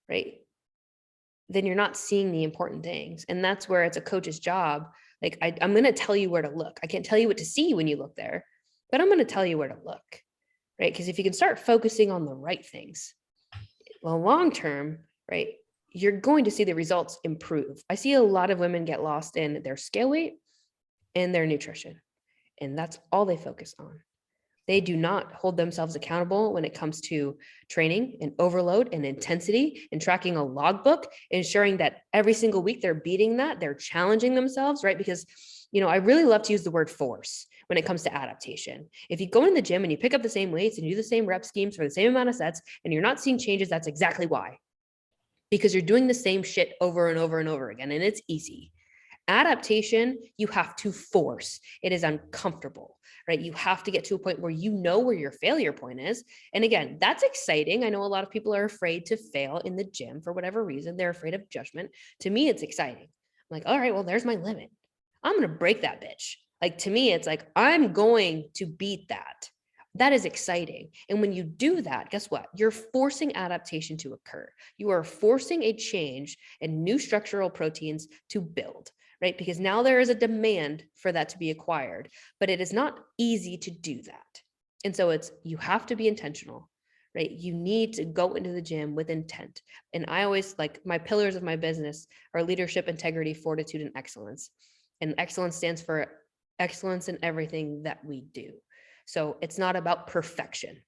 right, then you're not seeing the important things. And that's where it's a coach's job. Like, I'm going to tell you where to look. I can't tell you what to see when you look there, but I'm going to tell you where to look, right? Because if you can start focusing on the right things, well, long term, right, you're going to see the results improve. I see a lot of women get lost in their scale weight and their nutrition, and that's all they focus on. They do not hold themselves accountable when it comes to training and overload and intensity and tracking a logbook, ensuring that every single week they're beating that, they're challenging themselves, right? Because, you know, I really love to use the word force when it comes to adaptation. If you go in the gym and you pick up the same weights and you do the same rep schemes for the same amount of sets and you're not seeing changes, that's exactly why. Because you're doing the same shit over and over and over again, and it's easy. Adaptation, you have to force. It is uncomfortable, right? You have to get to a point where you know where your failure point is. And again, that's exciting. I know a lot of people are afraid to fail in the gym for whatever reason. They're afraid of judgment. To me, it's exciting. I'm like, all right, well, there's my limit. I'm going to break that bitch. Like, to me, it's like, I'm going to beat that. That is exciting. And when you do that, guess what? You're forcing adaptation to occur. You are forcing a change in new structural proteins to build, right? Because now there is a demand for that to be acquired, but it is not easy to do that. And so you have to be intentional, right? You need to go into the gym with intent. And I always, like, my pillars of my business are leadership, integrity, fortitude, and excellence. And excellence stands for excellence in everything that we do. So it's not about perfection.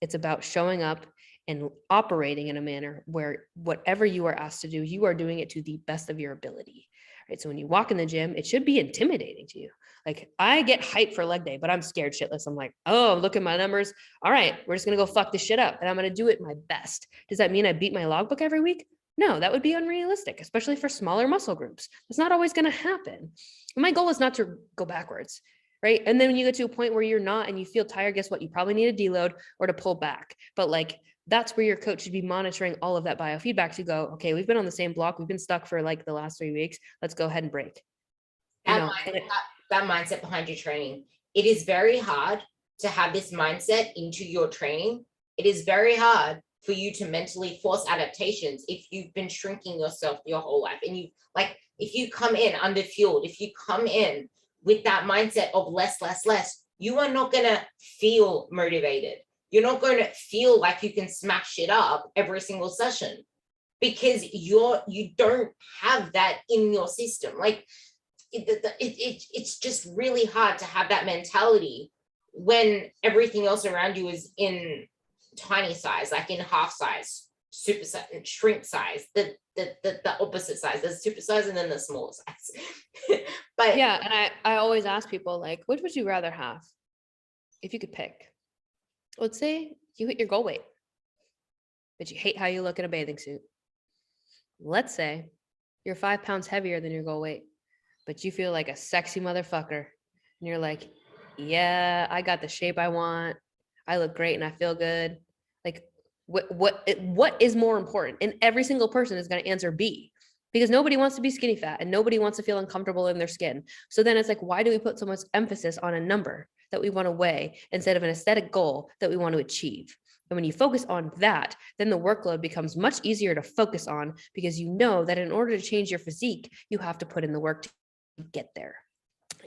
It's about showing up and operating in a manner where whatever you are asked to do, you are doing it to the best of your ability, right? So when you walk in the gym, it should be intimidating to you. Like, I get hyped for leg day, but I'm scared shitless. I'm like, oh, look at my numbers. All right, we're just going to go fuck this shit up and I'm going to do it my best. Does that mean I beat my logbook every week? No, that would be unrealistic, especially for smaller muscle groups. That's not always going to happen. My goal is not to go backwards. Right. And then when you get to a point where you're not and you feel tired, guess what? You probably need to deload or to pull back. But like, that's where your coach should be monitoring all of that biofeedback to go, okay, we've been on the same block. We've been stuck for like the last 3 weeks. Let's go ahead and break. You know, that mindset behind your training. It is very hard to have this mindset into your training. It is very hard for you to mentally force adaptations if you've been shrinking yourself your whole life. And if you come in underfueled, if you come in with that mindset of less, you are not going to feel motivated. You're not going to feel like you can smash it up every single session because you don't have that in your system. Like, it's just really hard to have that mentality when everything else around you is in tiny size, like in half size, super size, shrink size, the opposite size. There's super size and then the small size. But yeah, and I always ask people, like, which would you rather have if you could pick? Let's say you hit your goal weight, but you hate how you look in a bathing suit. Let's say you're 5 pounds heavier than your goal weight, but you feel like a sexy motherfucker. And you're like, yeah, I got the shape I want. I look great and I feel good. Like, what is more important? And every single person is going to answer B, because nobody wants to be skinny fat and nobody wants to feel uncomfortable in their skin. So then it's like, why do we put so much emphasis on a number that we want to weigh instead of an aesthetic goal that we want to achieve? And when you focus on that, then the workload becomes much easier to focus on, because you know that in order to change your physique, you have to put in the work to get there.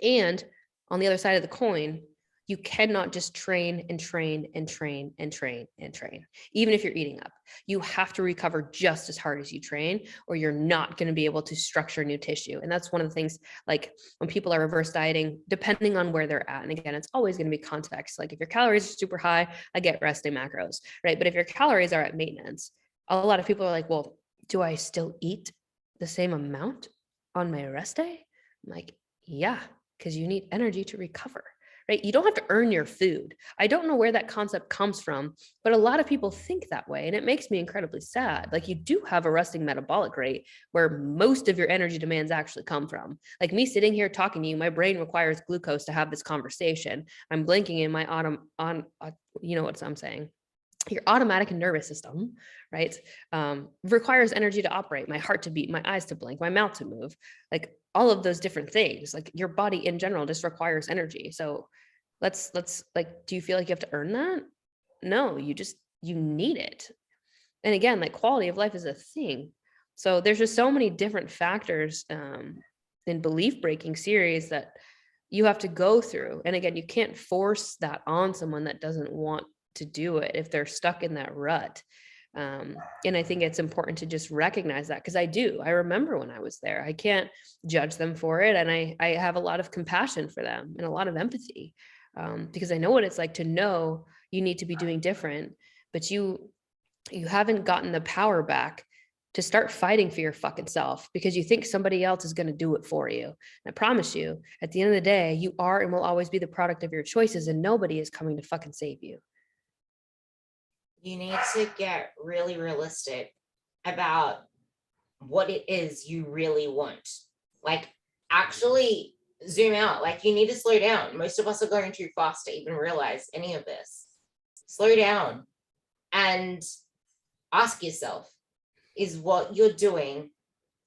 And on the other side of the coin, you cannot just train and train and train and train and train, even if you're eating up. You have to recover just as hard as you train, or you're not going to be able to structure new tissue. And that's one of the things, like when people are reverse dieting, depending on where they're at. And again, it's always going to be context. Like if your calories are super high, I get resting macros, right? But if your calories are at maintenance, a lot of people are like, well, do I still eat the same amount on my rest day? I'm like, yeah, because you need energy to recover. Right? You don't have to earn your food. I don't know where that concept comes from, but a lot of people think that way. And it makes me incredibly sad. Like, you do have a resting metabolic rate where most of your energy demands actually come from. Like me sitting here talking to you, my brain requires glucose to have this conversation. I'm blinking in my you know what I'm saying? Your automatic nervous system, right? Requires energy to operate, my heart to beat, my eyes to blink, my mouth to move. Like, all of those different things. Like your body in general just requires energy. So let's like, do you feel like you have to earn that? No, you need it. And again, like quality of life is a thing. So there's just so many different factors in belief breaking series that you have to go through. And again, you can't force that on someone that doesn't want to do it if they're stuck in that rut. And I think it's important to just recognize that, because I remember when I was there. I can't judge them for it. And I have a lot of compassion for them and a lot of empathy, because I know what it's like to know you need to be doing different, but you haven't gotten the power back to start fighting for your fucking self because you think somebody else is going to do it for you. And I promise you, at the end of the day, you are and will always be the product of your choices, and nobody is coming to fucking save you. You need to get really realistic about what it is you really want. Like, actually zoom out. Like, you need to slow down. Most of us are going too fast to even realize any of this. Slow down and ask yourself, is what you're doing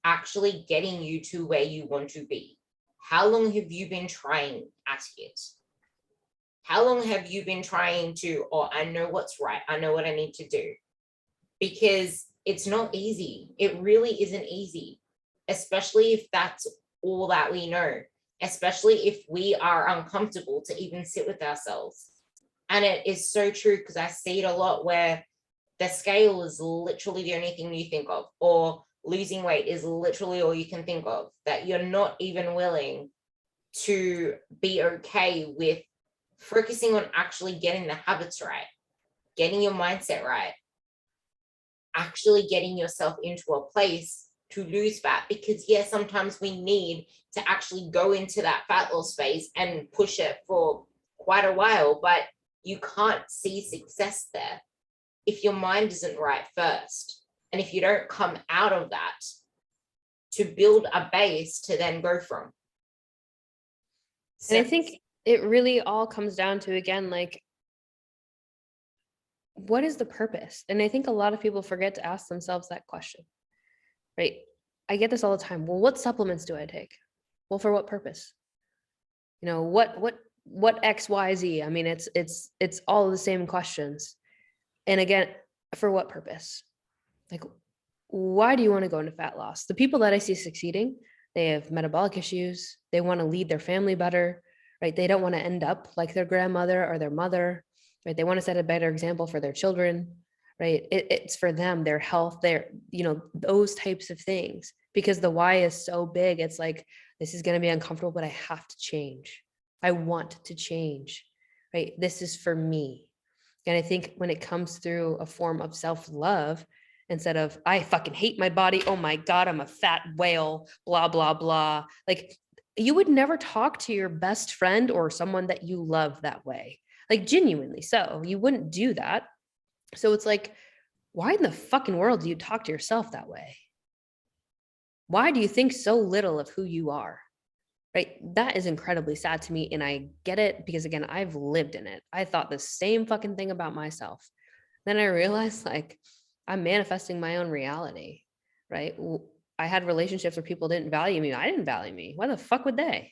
actually getting you to where you want to be? How long have you been trying at it? How long have you been trying to, oh, I know what's right, I know what I need to do? Because it's not easy. It really isn't easy, especially if that's all that we know, especially if we are uncomfortable to even sit with ourselves. And it is so true, because I see it a lot where the scale is literally the only thing you think of, or losing weight is literally all you can think of, that you're not even willing to be okay with focusing on actually getting the habits right, getting your mindset right, actually getting yourself into a place to lose fat. Because yes, sometimes we need to actually go into that fat loss phase and push it for quite a while, but you can't see success there if your mind isn't right first, and if you don't come out of that to build a base to then go from. And I think it really all comes down to, again, like, what is the purpose? And I think a lot of people forget to ask themselves that question, right? I get this all the time. Well, what supplements do I take? Well, for what purpose? You know, what X, Y, Z? I mean, it's all the same questions. And again, for what purpose? Like, why do you want to go into fat loss? The people that I see succeeding, they have metabolic issues. They want to lead their family better, right? They don't want to end up like their grandmother or their mother, right? They want to set a better example for their children, right? It's for them, their health, their, those types of things, because the why is so big. It's like, this is going to be uncomfortable, but I have to change. I want to change, right? This is for me. And I think when it comes through a form of self-love, instead of, I fucking hate my body, oh my God, I'm a fat whale, blah, blah, blah. Like, you would never talk to your best friend or someone that you love that way. Like, genuinely so. You wouldn't do that. So it's like, why in the fucking world do you talk to yourself that way? Why do you think so little of who you are? Right? That is incredibly sad to me. And I get it, because again, I've lived in it. I thought the same fucking thing about myself. Then I realized, like, I'm manifesting my own reality, right? I had relationships where people didn't value me. I didn't value me. Why the fuck would they?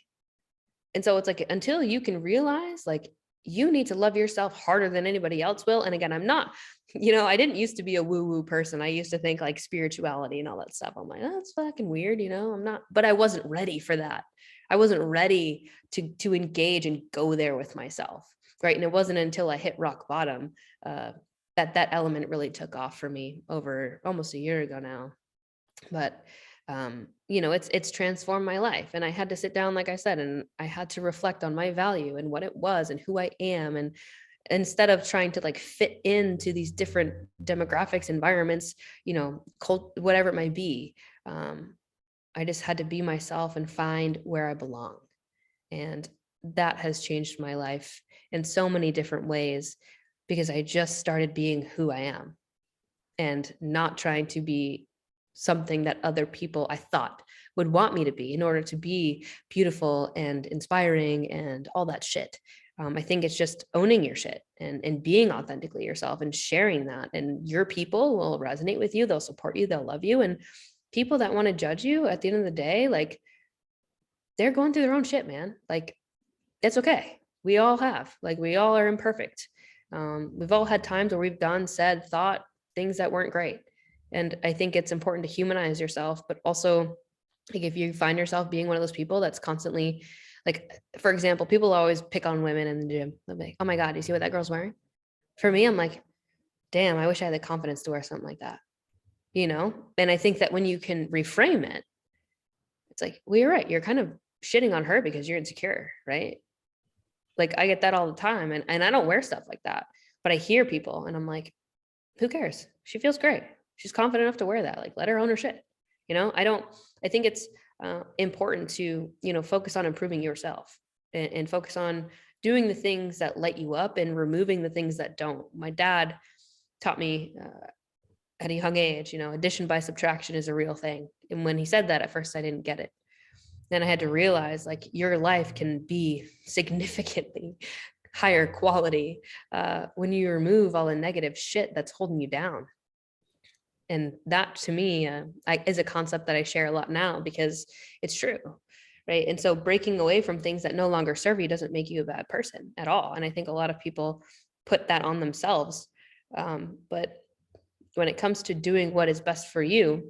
And so it's like, until you can realize, like, you need to love yourself harder than anybody else will. And again, I'm not, I didn't used to be a woo-woo person. I used to think like spirituality and all that stuff. I'm like, oh, that's fucking weird. I'm not, but I wasn't ready for that. I wasn't ready to engage and go there with myself. Right. And it wasn't until I hit rock bottom, that element really took off for me over almost a year ago now. But it's transformed my life. And I had to sit down, like I said, and I had to reflect on my value and what it was and who I am. And instead of trying to like fit into these different demographics, environments, whatever it might be, I just had to be myself and find where I belong. And that has changed my life in so many different ways, because I just started being who I am and not trying to be something that other people I thought would want me to be in order to be beautiful and inspiring and all that shit. I think it's just owning your shit and being authentically yourself and sharing that. And your people will resonate with you. They'll support you. They'll love you. And people that want to judge you, at the end of the day, like, they're going through their own shit, man. Like, it's okay. We all have, like, we all are imperfect. We've all had times where we've done, said, thought things that weren't great. And I think it's important to humanize yourself, but also, like, if you find yourself being one of those people that's constantly, like, for example, people always pick on women in the gym. They'll be like, oh my God, do you see what that girl's wearing? For me, I'm like, damn, I wish I had the confidence to wear something like that, you know? And I think that when you can reframe it, it's like, well, you're right. You're kind of shitting on her because you're insecure, right? Like, I get that all the time, and I don't wear stuff like that, but I hear people and I'm like, who cares? She feels great. She's confident enough to wear that. Like, let her own her shit. You know, I think it's important to, focus on improving yourself, and focus on doing the things that light you up and removing the things that don't. My dad taught me at a young age, addition by subtraction is a real thing. And when he said that, at first I didn't get it. Then I had to realize, like, your life can be significantly higher quality when you remove all the negative shit that's holding you down. And that, to me, is a concept that I share a lot now, because it's true, right? And so breaking away from things that no longer serve you doesn't make you a bad person at all. And I think a lot of people put that on themselves. But when it comes to doing what is best for you,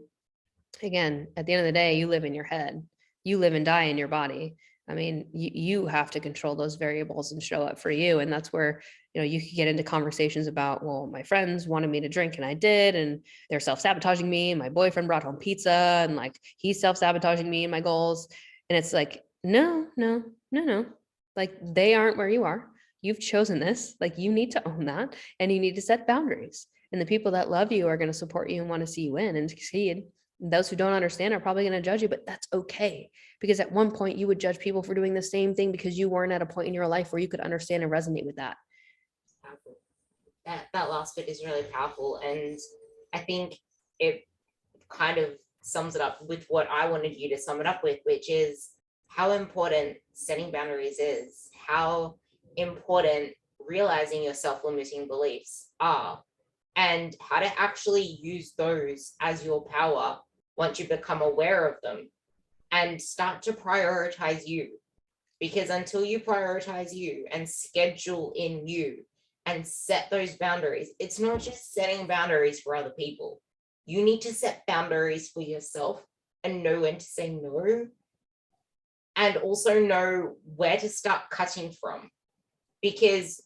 again, at the end of the day, you live in your head. You live and die in your body. I mean, you have to control those variables and show up for you. And that's where, you could get into conversations about, well, my friends wanted me to drink and I did, and they're self-sabotaging me. My boyfriend brought home pizza and, like, he's self-sabotaging me and my goals. And it's like, no. Like, they aren't where you are. You've chosen this. Like, you need to own that, and you need to set boundaries. And the people that love you are going to support you and want to see you win and succeed. Those who don't understand are probably going to judge you, but that's okay. Because at one point you would judge people for doing the same thing because you weren't at a point in your life where you could understand and resonate with that. That last bit is really powerful. And I think it kind of sums it up with what I wanted you to sum it up with, which is how important setting boundaries is, how important realizing your self-limiting beliefs are, and how to actually use those as your power once you become aware of them and start to prioritize you. Because until you prioritize you and schedule in you and set those boundaries, it's not just setting boundaries for other people. You need to set boundaries for yourself and know when to say no, and also know where to start cutting from. Because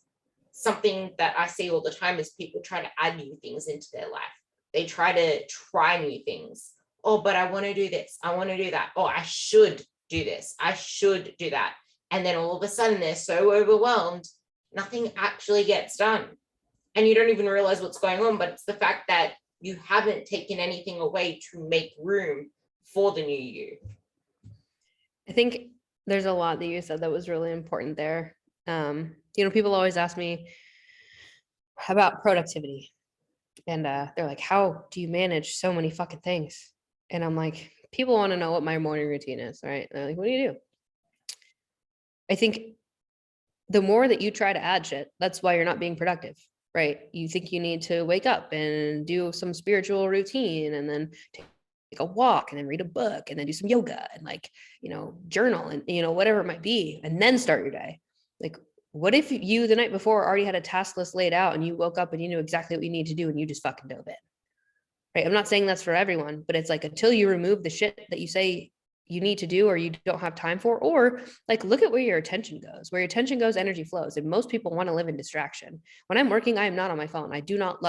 something that I see all the time is people try to add new things into their life. They try to try new things. Oh, but I want to do this. I want to do that. Oh, I should do this. I should do that. And then all of a sudden they're so overwhelmed, nothing actually gets done. And you don't even realize what's going on, but it's the fact that you haven't taken anything away to make room for the new you. I think there's a lot that you said that was really important there. People always ask me about productivity, and they're like, how do you manage so many fucking things? And I'm like, people want to know what my morning routine is, right? And they're like, what do you do? I think the more that you try to add shit, that's why you're not being productive, right? You think you need to wake up and do some spiritual routine, and then take a walk, and then read a book, and then do some yoga, and, like, journal, and, whatever it might be, and then start your day. Like, what if you the night before already had a task list laid out, and you woke up and you knew exactly what you need to do, and you just fucking dove in, right? I'm not saying that's for everyone, but it's like, until you remove the shit that you say you need to do or you don't have time for, or, like, look at where your attention goes. Where your attention goes, energy flows. And most people want to live in distraction. When I'm working, I am not on my phone. I do not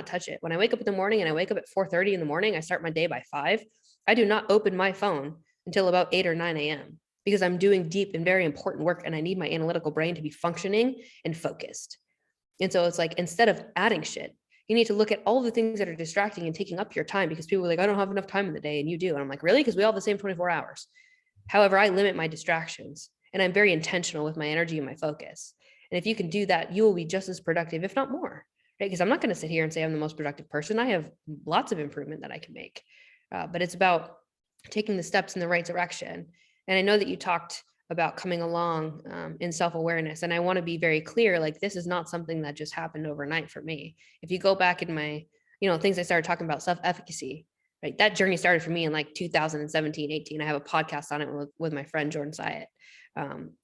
touch it. When I wake up in the morning, and I wake up at 4:30 in the morning, I start my day by 5. I do not open my phone until about 8 or 9 a.m. because I'm doing deep and very important work, and I need my analytical brain to be functioning and focused. And so it's like, instead of adding shit, you need to look at all the things that are distracting and taking up your time, because people are like, I don't have enough time in the day, and you do. And I'm like, really? Because we all have the same 24 hours. However, I limit my distractions, and I'm very intentional with my energy and my focus. And if you can do that, you will be just as productive, if not more, right? Because I'm not going to sit here and say I'm the most productive person. I have lots of improvement that I can make. But it's about taking the steps in the right direction. And I know that you talked about coming along in self-awareness. And I want to be very clear, like, this is not something that just happened overnight for me. If you go back in my, things I started talking about, self-efficacy, right? That journey started for me in like 2017, 18. I have a podcast on it with my friend Jordan Syatt.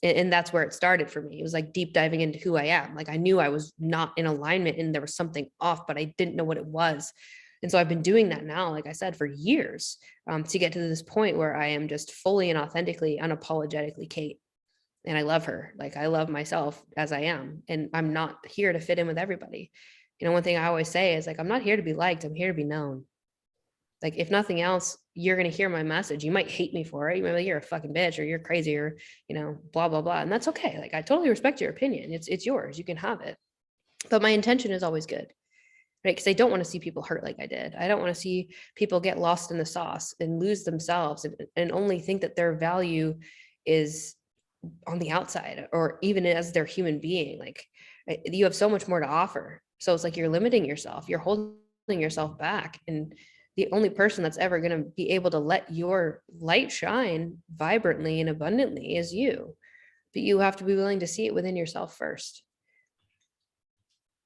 And that's where it started for me. It was like deep diving into who I am. Like I knew I was not in alignment and there was something off, but I didn't know what it was. And so I've been doing that now, like I said, for years, to get to this point where I am just fully and authentically, unapologetically Kait. And I love her. Like I love myself as I am. And I'm not here to fit in with everybody. You know, one thing I always say is like, I'm not here to be liked. I'm here to be known. Like, if nothing else, you're going to hear my message. You might hate me for it. You might be like, you're a fucking bitch or you're crazy or, you know, blah, blah, blah. And that's okay. Like, I totally respect your opinion. It's yours. You can have it. But my intention is always good, right? Because I don't want to see people hurt like I did. I don't want to see people get lost in the sauce and lose themselves and only think that their value is on the outside or even as their human being. Like, you have so much more to offer. So it's like you're limiting yourself. You're holding yourself back. And the only person that's ever going to be able to let your light shine vibrantly and abundantly is you. But you have to be willing to see it within yourself first.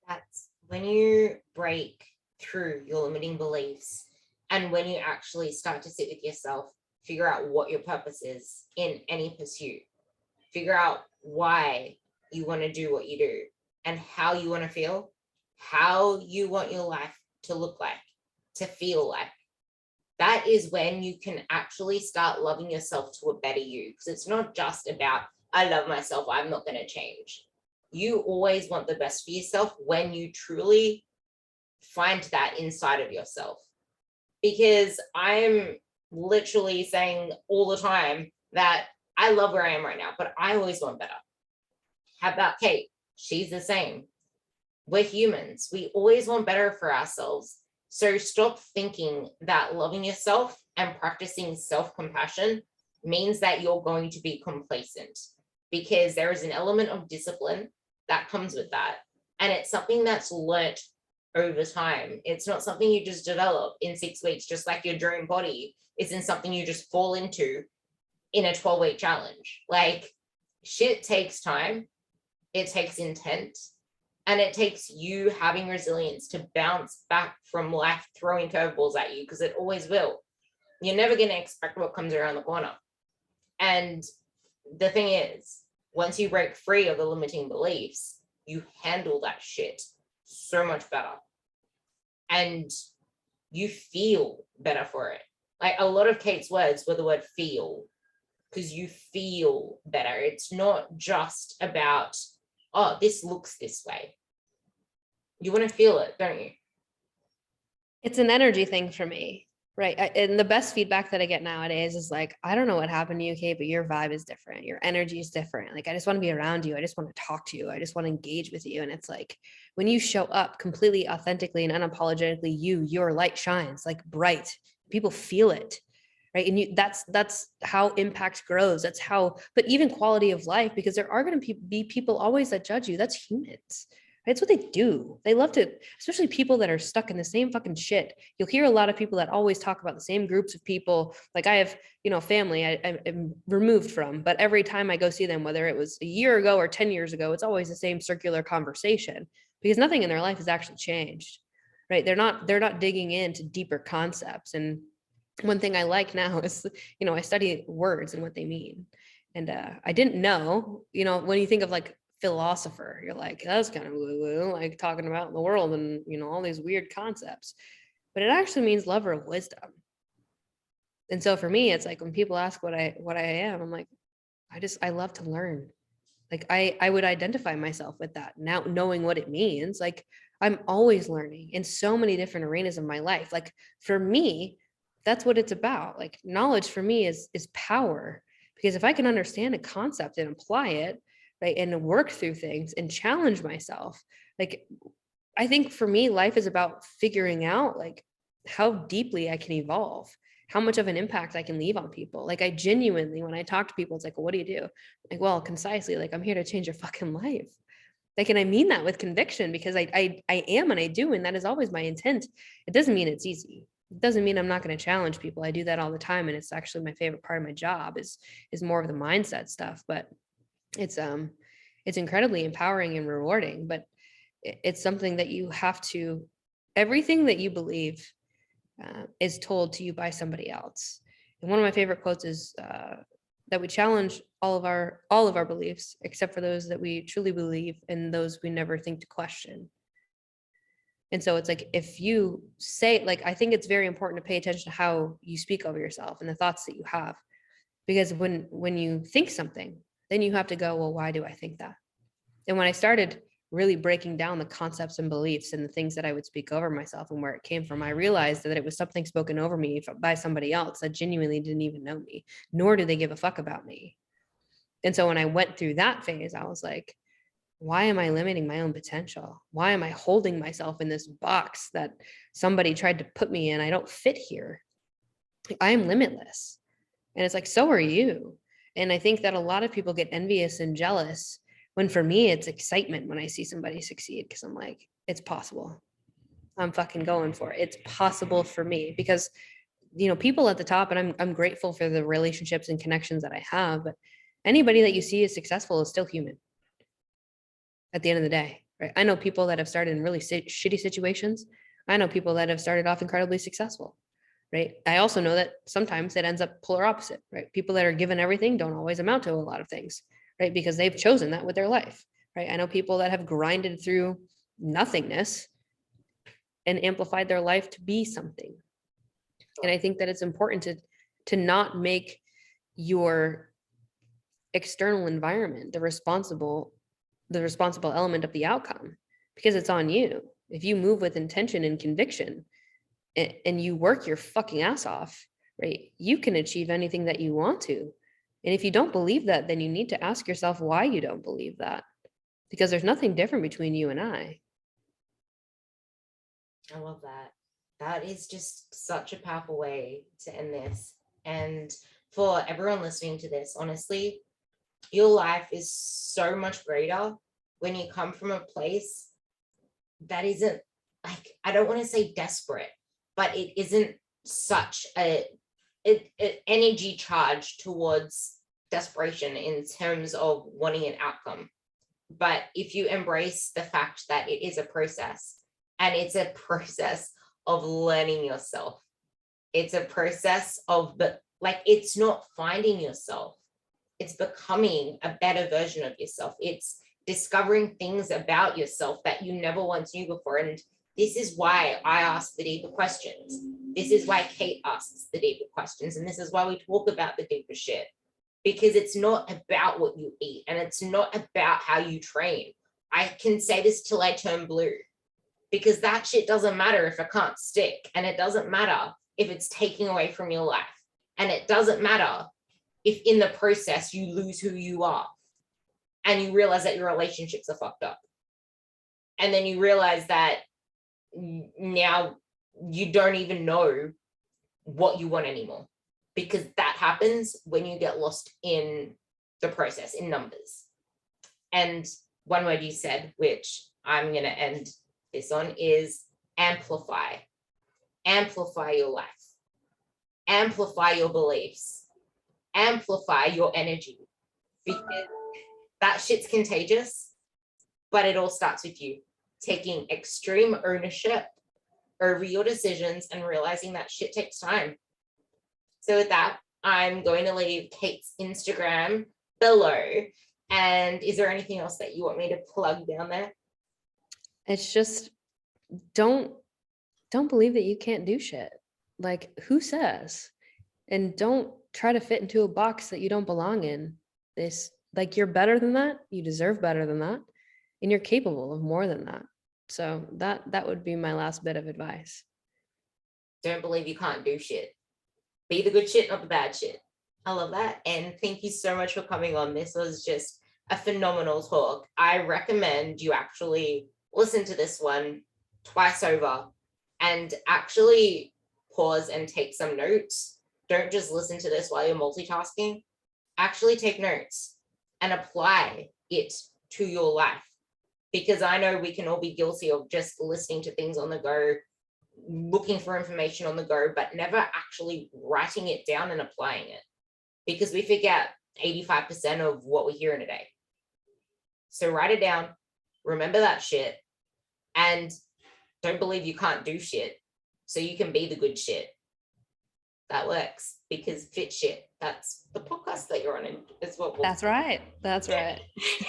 That's when you break through your limiting beliefs and when you actually start to sit with yourself, figure out what your purpose is in any pursuit, figure out why you want to do what you do and how you want to feel, how you want your life to look like, to feel like. That is when you can actually start loving yourself to a better you. Because it's not just about, I love myself, I'm not going to change. You always want the best for yourself when you truly find that inside of yourself. Because I'm literally saying all the time that I love where I am right now, but I always want better. How about Kait? She's the same. We're humans. We always want better for ourselves. So stop thinking that loving yourself and practicing self-compassion means that you're going to be complacent, because there is an element of discipline that comes with that. And it's something that's learnt over time. It's not something you just develop in 6 weeks, just like your dream body isn't something you just fall into in a 12-week challenge. Like, shit takes time. It takes intent. And it takes you having resilience to bounce back from life throwing curveballs at you, because it always will. You're never going to expect what comes around the corner. And the thing is, once you break free of the limiting beliefs, you handle that shit so much better. And you feel better for it. Like, a lot of Kait's words were the word feel, because you feel better. It's not just about, oh, this looks this way. You want to feel it, don't you? It's an energy thing for me, right? And the best feedback that I get nowadays is like, I don't know what happened to you, Kait, but your vibe is different. Your energy is different. Like, I just want to be around you. I just want to talk to you. I just want to engage with you. And it's like, when you show up completely authentically and unapologetically, your light shines like bright. People feel it. Right. And that's how impact grows. That's how, but even quality of life, because there are going to be people always that judge you. That's humans. It's what they do. They love to, especially people that are stuck in the same fucking shit. You'll hear a lot of people that always talk about the same groups of people. Like, I have, family I'm removed from, but every time I go see them, whether it was a year ago or 10 years ago, it's always the same circular conversation, because nothing in their life has actually changed, right? They're not digging into deeper concepts. And one thing I like now is, I study words and what they mean. And I didn't know, when you think of like philosopher, you're like, that's kind of woo-woo, like talking about the world and, all these weird concepts. But it actually means lover of wisdom. And so for me, it's like when people ask what I am, I'm like, I love to learn. Like, I would identify myself with that now, knowing what it means. Like, I'm always learning in so many different arenas of my life. Like, for me, that's what it's about. Like, knowledge for me is power, because if I can understand a concept and apply it, right, and work through things and challenge myself, like, I think for me, life is about figuring out like how deeply I can evolve, how much of an impact I can leave on people. Like, I genuinely, when I talk to people, it's like, well, what do you do? Like, well, concisely, like, I'm here to change your fucking life. Like, and I mean that with conviction, because I am, and I do. And that is always my intent. It doesn't mean it's easy. It doesn't mean I'm not going to challenge people. I do that all the time. And it's actually my favorite part of my job is more of the mindset stuff, but it's incredibly empowering and rewarding. But it's something that you have to, everything that you believe is told to you by somebody else. And one of my favorite quotes is that we challenge all of our beliefs, except for those that we truly believe and those we never think to question. And so it's like, if you say, like, I think it's very important to pay attention to how you speak over yourself and the thoughts that you have, because when you think something, then you have to go, well, why do I think that? And when I started really breaking down the concepts and beliefs and the things that I would speak over myself and where it came from, I realized that it was something spoken over me by somebody else that genuinely didn't even know me, nor did they give a fuck about me. And so when I went through that phase, I was like, why am I limiting my own potential? Why am I holding myself in this box that somebody tried to put me in? I don't fit here. I am limitless. And it's like, so are you. And I think that a lot of people get envious and jealous, when for me, it's excitement when I see somebody succeed, because I'm like, it's possible. I'm fucking going for it. It's possible for me, because, you know, people at the top, and I'm grateful for the relationships and connections that I have, but anybody that you see is successful is still human at the end of the day, right? I know people that have started in really shitty situations. I know people that have started off incredibly successful, right? I also know that sometimes it ends up polar opposite, right? People that are given everything don't always amount to a lot of things, right? Because they've chosen that with their life, right? I know people that have grinded through nothingness and amplified their life to be something. And I think that it's important to not make your external environment the responsible element of the outcome, because it's on you. If you move with intention and conviction and you work your fucking ass off, right, you can achieve anything that you want to. And if you don't believe that, then you need to ask yourself why you don't believe that, because there's nothing different between you and I. I love that. That is just such a powerful way to end this. And for everyone listening to this, honestly, your life is so much greater when you come from a place that isn't, like, I don't want to say desperate, but it isn't such a energy charge towards desperation in terms of wanting an outcome. But if you embrace the fact that it is a process, and it's a process of learning yourself, it's a process of, but like, it's not finding yourself, it's becoming a better version of yourself. It's discovering things about yourself that you never once knew before. And this is why I ask the deeper questions. This is why Kait asks the deeper questions. And this is why we talk about the deeper shit, because it's not about what you eat, and it's not about how you train. I can say this till I turn blue, because that shit doesn't matter if it can't stick, and it doesn't matter if it's taking away from your life, and it doesn't matter if in the process you lose who you are and you realize that your relationships are fucked up, and then you realize that now you don't even know what you want anymore, because that happens when you get lost in the process, in numbers. And one word you said, which I'm going to end this on, is amplify. Amplify your life, amplify your beliefs, amplify your energy, because that shit's contagious. But it all starts with you taking extreme ownership over your decisions and realizing that shit takes time. So with that, I'm going to leave Kait's Instagram below. And is there anything else that you want me to plug down there? It's just, don't believe that you can't do shit. Like, who says? And don't try to fit into a box that you don't belong in. This, like, you're better than that. You deserve better than that. And you're capable of more than that. So that would be my last bit of advice. Don't believe you can't do shit. Be the good shit, not the bad shit. I love that. And thank you so much for coming on. This was just a phenomenal talk. I recommend you actually listen to this one twice over and actually pause and take some notes. Don't just listen to this while you're multitasking. Actually take notes and apply it to your life, because I know we can all be guilty of just listening to things on the go, looking for information on the go, but never actually writing it down and applying it, because we forget 85% of what we hear in a day. So write it down, remember that shit, and don't believe you can't do shit, so you can be the good shit. That works, because fit shit, that's the podcast that you're on, and is what That's right. That's right.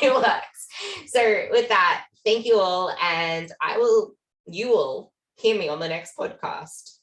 it works. So with that, thank you all, and you will hear me on the next podcast.